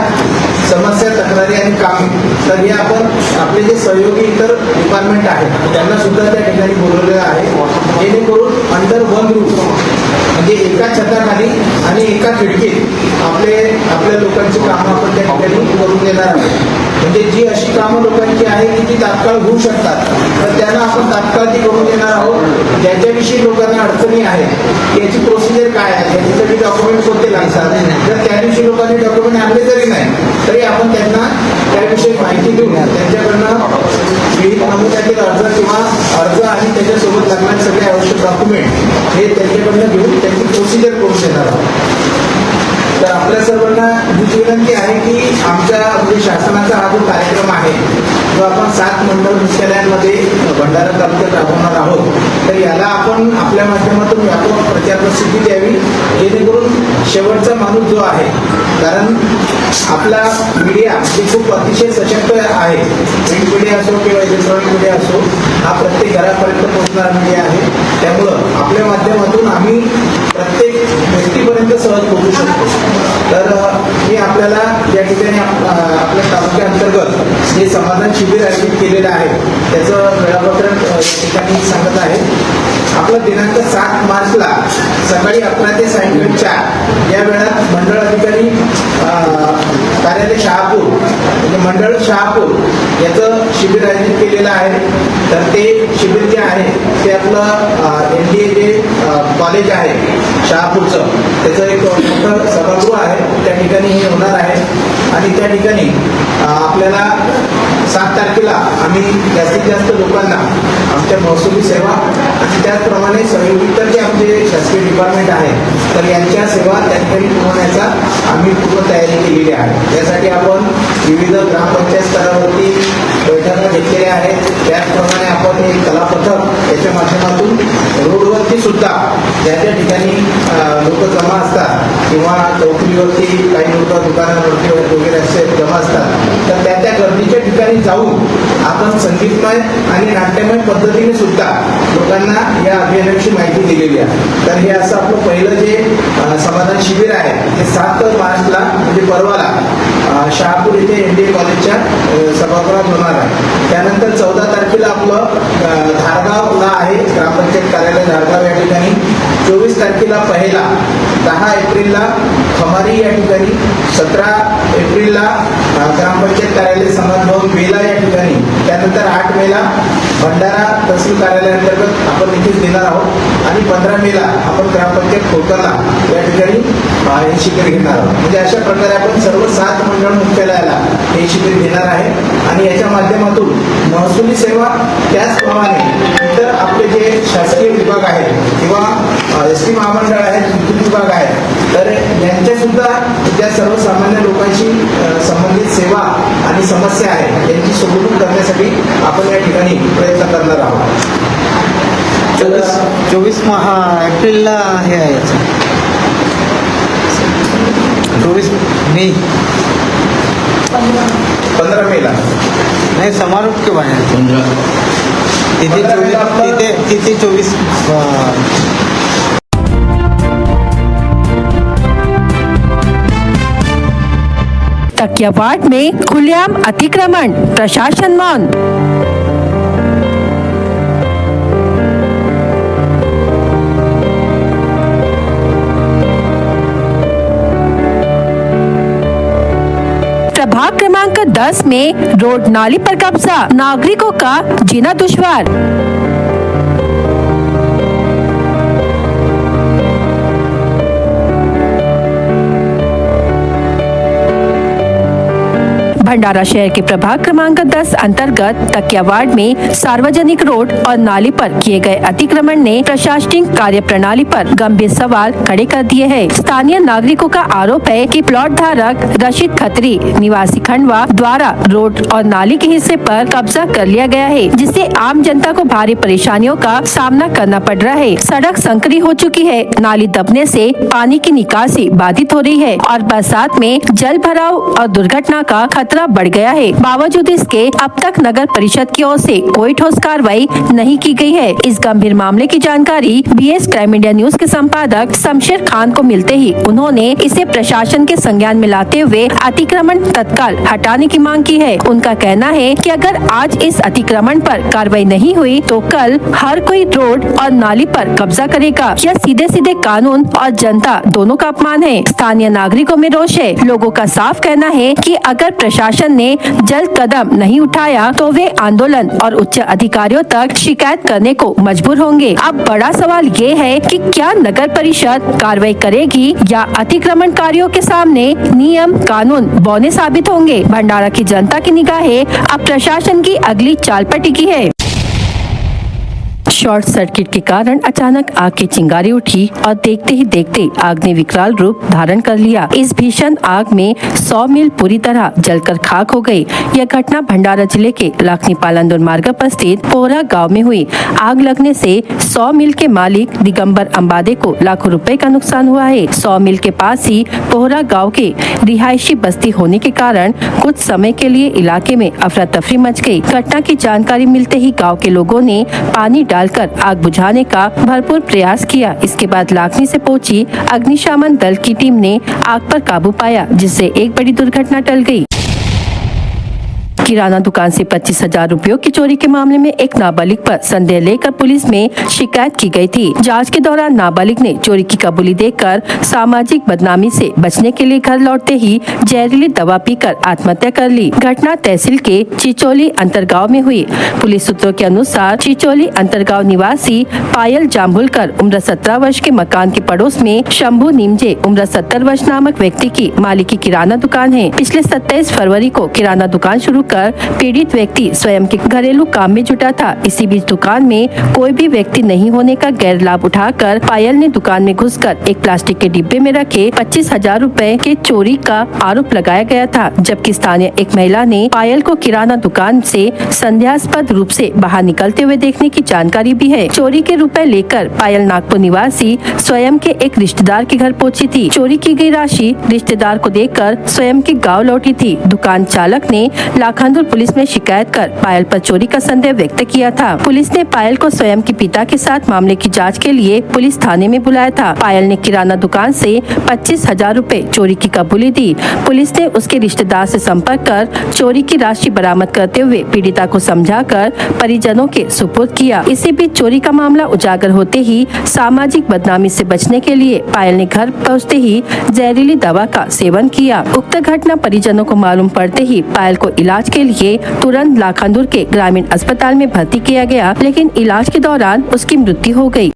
समस्या, तक्रारी आणि कामे, तर हे आपण आपले जे सहयोगी इतर डिपार्टमेंट आहेत त्यांना सुद्धा त्या ठिकाणी बोलवलेलं आहे, जेणेकरून अंडर वन रूफ म्हणजे एका छताखाली आणि एका खिडकीत आपल्या लोकांची कामं आपण त्या ठिकाणी करून देणार आहोत. म्हणजे जी अशी कामं लोकांची आहे की ती तात्काळ होऊ शकतात तर त्यांना आपण तात्काळ ती करून देणार आहोत. ज्याच्याविषयी लोकांना अडचणी आहेत याची प्रोसिजर काय आहे, याच्यासाठी डॉक्युमेंट कोणते लागतात, जर त्या दिवशी लोकांनी डॉक्युमेंट आणले जरी नाही तरी आपण त्यांना त्याविषयी माहिती देऊन त्यांच्याकडनं विविध नमुन्यातील अर्ज आणि त्याच्यासोबत लागणारे सगळे आवश्यक डॉक्युमेंट हे त्यांच्याकडनं घेऊन त्यांची प्रोसिजर करून देणार आहोत. तर आपल्या सर्वांना ही विनंती आहे की आमच्या म्हणजे शासनाचा हा जो कार्यक्रम आहे जो आपण 7 मंडळ मुख्यालयांमध्ये भंडारा तालुक्यात राबवणार आहोत, तर याला आपण आपल्या माध्यमातून व्यापक प्रचार प्रसिद्धी द्यावी, जेणेकरून शेवटचा माणूस जो आहे, कारण आपला मीडिया म्हणजे खूप अतिशय सशक्त आहे, प्रिंट मीडिया असो किंवा इलेक्ट्रॉनिक मीडिया असो, हा प्रत्येक घरापर्यंत पोहोचणारा मीडिया आहे. त्यामुळं आपल्या माध्यमातून आम्ही प्रत्येक व्यक्तीपर्यंत सहज पोहोचू शकतो. तर मी आपल्याला या ठिकाणी आपल्या तालुक्याअंतर्गत जे समाधान शिबिर आयोजित केलेलं आहे त्याचं वेळापत्रक या ठिकाणी सांगत आहे. आपलं दिनांक 7 मार्चला सकाळी 11 ते सायंकाळी 4 या वेळात मंडळ अधिकारी कार्यालय शहापूर म्हणजे मंडळ शहापूर याचं शिबिर आयोजित केलेलं आहे. तर ते शिबिर जे आहे ते आपलं NDA जे कॉलेज आहे शहापूरचं त्याचं एक मोठं सभागृह आहे, त्या ठिकाणी हे होणार आहे. आणि त्या ठिकाणी आपल्याला 7 तारखेला आम्ही जास्तीत जास्त लोकांना आमच्या महसुली सेवा आणि त्याचप्रमाणे सहयोगी इतर जे आमचे शासकीय डिपार्टमेंट आहे तर यांच्या सेवा त्या ठिकाणी पुरवण्याचा आम्ही पूर्ण तयारी केलेली आहे. त्यासाठी आपण विविध ग्रामपंचायत स्तरावरती बैठका घेतलेल्या आहेत. त्याचप्रमाणे आपण एक कलापथक याच्या माध्यमातून रोडवरती सुद्धा ज्या त्या ठिकाणी लोक जमा असतात किंवा चौकलीवरती काही लोक दुकानावरती वगैरे असे जमा असतात तर त्या गर्दीच्या ठिकाणी जाऊन आपण संगीतमय आणि नाट्यमय पद्धतीने सुद्धा लोकांना या अभियानाविषयी माहिती दिलेली आहे. तर हे असं आपलं पहिलं जे समाधान शिबिर आहे ते 7 मार्चला म्हणजे परवाला शहापूर येथे NDA कॉलेजच्या सभागृहात होणार आहे. त्यानंतर 14 तारखेला आपलं धारगावला आहे ग्रामपंचायत कार्यालय धारगाव या ठिकाणी. 24 तारखेला पहिला, 10 एप्रिलला खमारी या ठिकाणी, 17 एप्रिलला ग्रामपंचायत कार्यालय समाज भवन बेला या ठिकाणी, त्यानंतर 8 मेला भंडारा तहसील कार्यालयाअंतर्गत आपण इथेच देणार आहोत आणि 15 मेला आपण ग्रामपंचायत खोकरला या ठिकाणी हे शिबिर घेणार आहोत. म्हणजे अशा प्रकारे आपण सर्व 7 मंडळ मुख्यालयाला हे शिबिर घेणार आहे आणि याच्या माध्यमातून महसुली सेवा त्याचप्रमाणे इतर आपले जे शासकीय विभाग आहेत किंवा ST महामंडळ आहेत, विद्युत विभाग आहेत तर यांच्या सुद्धा ज्या सर्वसामान्य लोकांशी संबंधित सेवा आणि समस्या आहेत यांची सोडवणूक करण्यासाठी आपण या ठिकाणी प्रयत्न करणार आहोत. 24 एप्रिलला हे आहे 24 मे 15 मेला नाही समारोप के बाहेर तिथे 24 तकिया वार्ड में खुलेआम अतिक्रमण, प्रशासन मौन। प्रभाग क्रमांक 10 में रोड नाली पर कब्जा, नागरिकों का जीना दुश्वार। भंडारा शहर के प्रभाग क्रमांक 10 अंतर्गत तकिया वार्ड में सार्वजनिक रोड और नाली पर किए गए अतिक्रमण ने प्रशासनिक कार्य प्रणाली पर गंभीर सवाल खड़े कर दिए हैं। स्थानीय नागरिकों का आरोप है कि प्लॉट धारक रशीद खत्री निवासी खंडवा द्वारा रोड और नाली के हिस्से पर कब्जा कर लिया गया है, जिससे आम जनता को भारी परेशानियों का सामना करना पड़ रहा है। सड़क संकरी हो चुकी है, नाली दबने से पानी की निकासी बाधित हो रही है और बरसात में जल भराव और दुर्घटना का खतरा बढ़ गया है। बावजूद इसके अब तक नगर परिषद की ओर से कोई ठोस कार्रवाई नहीं की गई है। इस गंभीर मामले की जानकारी BS क्राइम इंडिया न्यूज के संपादक शमशेर खान को मिलते ही उन्होंने इसे प्रशासन के संज्ञान में लाते हुए अतिक्रमण तत्काल हटाने की मांग की है। उनका कहना है कि अगर आज इस अतिक्रमण पर कार्रवाई नहीं हुई तो कल हर कोई रोड और नाली पर कब्जा करेगा। यह सीधे सीधे कानून और जनता दोनों का अपमान है। स्थानीय नागरिकों में रोष है। लोगों का साफ कहना है कि अगर प्रशासन ने जल्द कदम नहीं उठाया तो वे आंदोलन और उच्च अधिकारियों तक शिकायत करने को मजबूर होंगे। अब बड़ा सवाल ये है कि क्या नगर परिषद कार्रवाई करेगी या अतिक्रमणकारियों के सामने नियम कानून बौने साबित होंगे। भंडारा की जनता की निगाहें अब प्रशासन की अगली चाल पर टिकी है। शॉर्ट सर्किट के कारण अचानक आग की चिंगारी उठी और देखते ही देखते आग ने विकराल रूप धारण कर लिया। इस भीषण आग में 100 मिल पूरी तरह जलकर खाक हो गई। यह घटना भंडारा जिले के लाखनी पालंदुर मार्ग पर स्थित पोहरा गांव में हुई। आग लगने से 100 मिल के मालिक दिगंबर अंबादे को लाखों रुपए का नुकसान हुआ है। 100 मिल के पास ही पोहरा गाँव के रिहायशी बस्ती होने के कारण कुछ समय के लिए इलाके में अफरा तफरी मच गयी। घटना की जानकारी मिलते ही गाँव के लोगों ने पानी डालकर आग बुझाने का भरपूर प्रयास किया। इसके बाद लाखनी से पहुंची अग्निशमन दल की टीम ने आग पर काबू पाया, जिससे एक बड़ी दुर्घटना टल गई। किराना दुकान से 25,000 रुपयों की चोरी के मामले में एक नाबालिग पर संदेह लेकर पुलिस में शिकायत की गई थी। जांच के दौरान नाबालिग ने चोरी की कबूली देकर सामाजिक बदनामी से बचने के लिए घर लौटते ही जहरीली दवा पीकर आत्महत्या कर ली। घटना तहसील के चिचोली अंतरगांव में हुई। पुलिस सूत्रों के अनुसार चिचोली अंतरगांव निवासी पायल जाम्भुलकर उम्र 17 वर्ष के मकान के पड़ोस में शंभू निमजे उम्र 70 वर्ष नामक व्यक्ति की मालिक की किराना दुकान है। पिछले 27 फरवरी को किराना दुकान शुरू कर पीड़ित व्यक्ति स्वयं के घरेलू काम में जुटा था। इसी बीच दुकान में कोई भी व्यक्ति नहीं होने का गैर लाभ उठाकर पायल ने दुकान में घुसकर एक प्लास्टिक के डिब्बे में रखे 25,000 रुपए के चोरी का आरोप लगाया गया था। जबकि स्थानीय एक महिला ने पायल को किराना दुकान से संदेहास्पद रूप से बाहर निकलते हुए देखने की जानकारी भी है। चोरी के रुपए लेकर पायल नागपुर निवासी स्वयं के एक रिश्तेदार के घर पहुंची थी। चोरी की गई राशि रिश्तेदार को देकर स्वयं के गाँव लौटी थी। दुकान चालक ने लाखंदुर पुलिस में शिकायत कर पायल पर चोरी का संदेह व्यक्त किया था। पुलिस ने पायल को स्वयं के पिता के साथ मामले की जांच के लिए पुलिस थाने में बुलाया था। पायल ने किराना दुकान से 25,000 रुपए चोरी की कबूली दी। पुलिस ने उसके रिश्तेदार से संपर्क कर चोरी की राशि बरामद करते हुए पीड़िता को समझाकर परिजनों के सुपुर्द किया। इसी बीच चोरी का मामला उजागर होते ही सामाजिक बदनामी से बचने के लिए पायल ने घर पहुँचते ही जहरीली दवा का सेवन किया। उक्त घटना परिजनों को मालूम पड़ते ही पायल को इलाज के लिए तुरंत लाखंदुर के ग्रामीण अस्पताल में भर्ती किया गया, लेकिन इलाज के दौरान उसकी मृत्यु हो गई।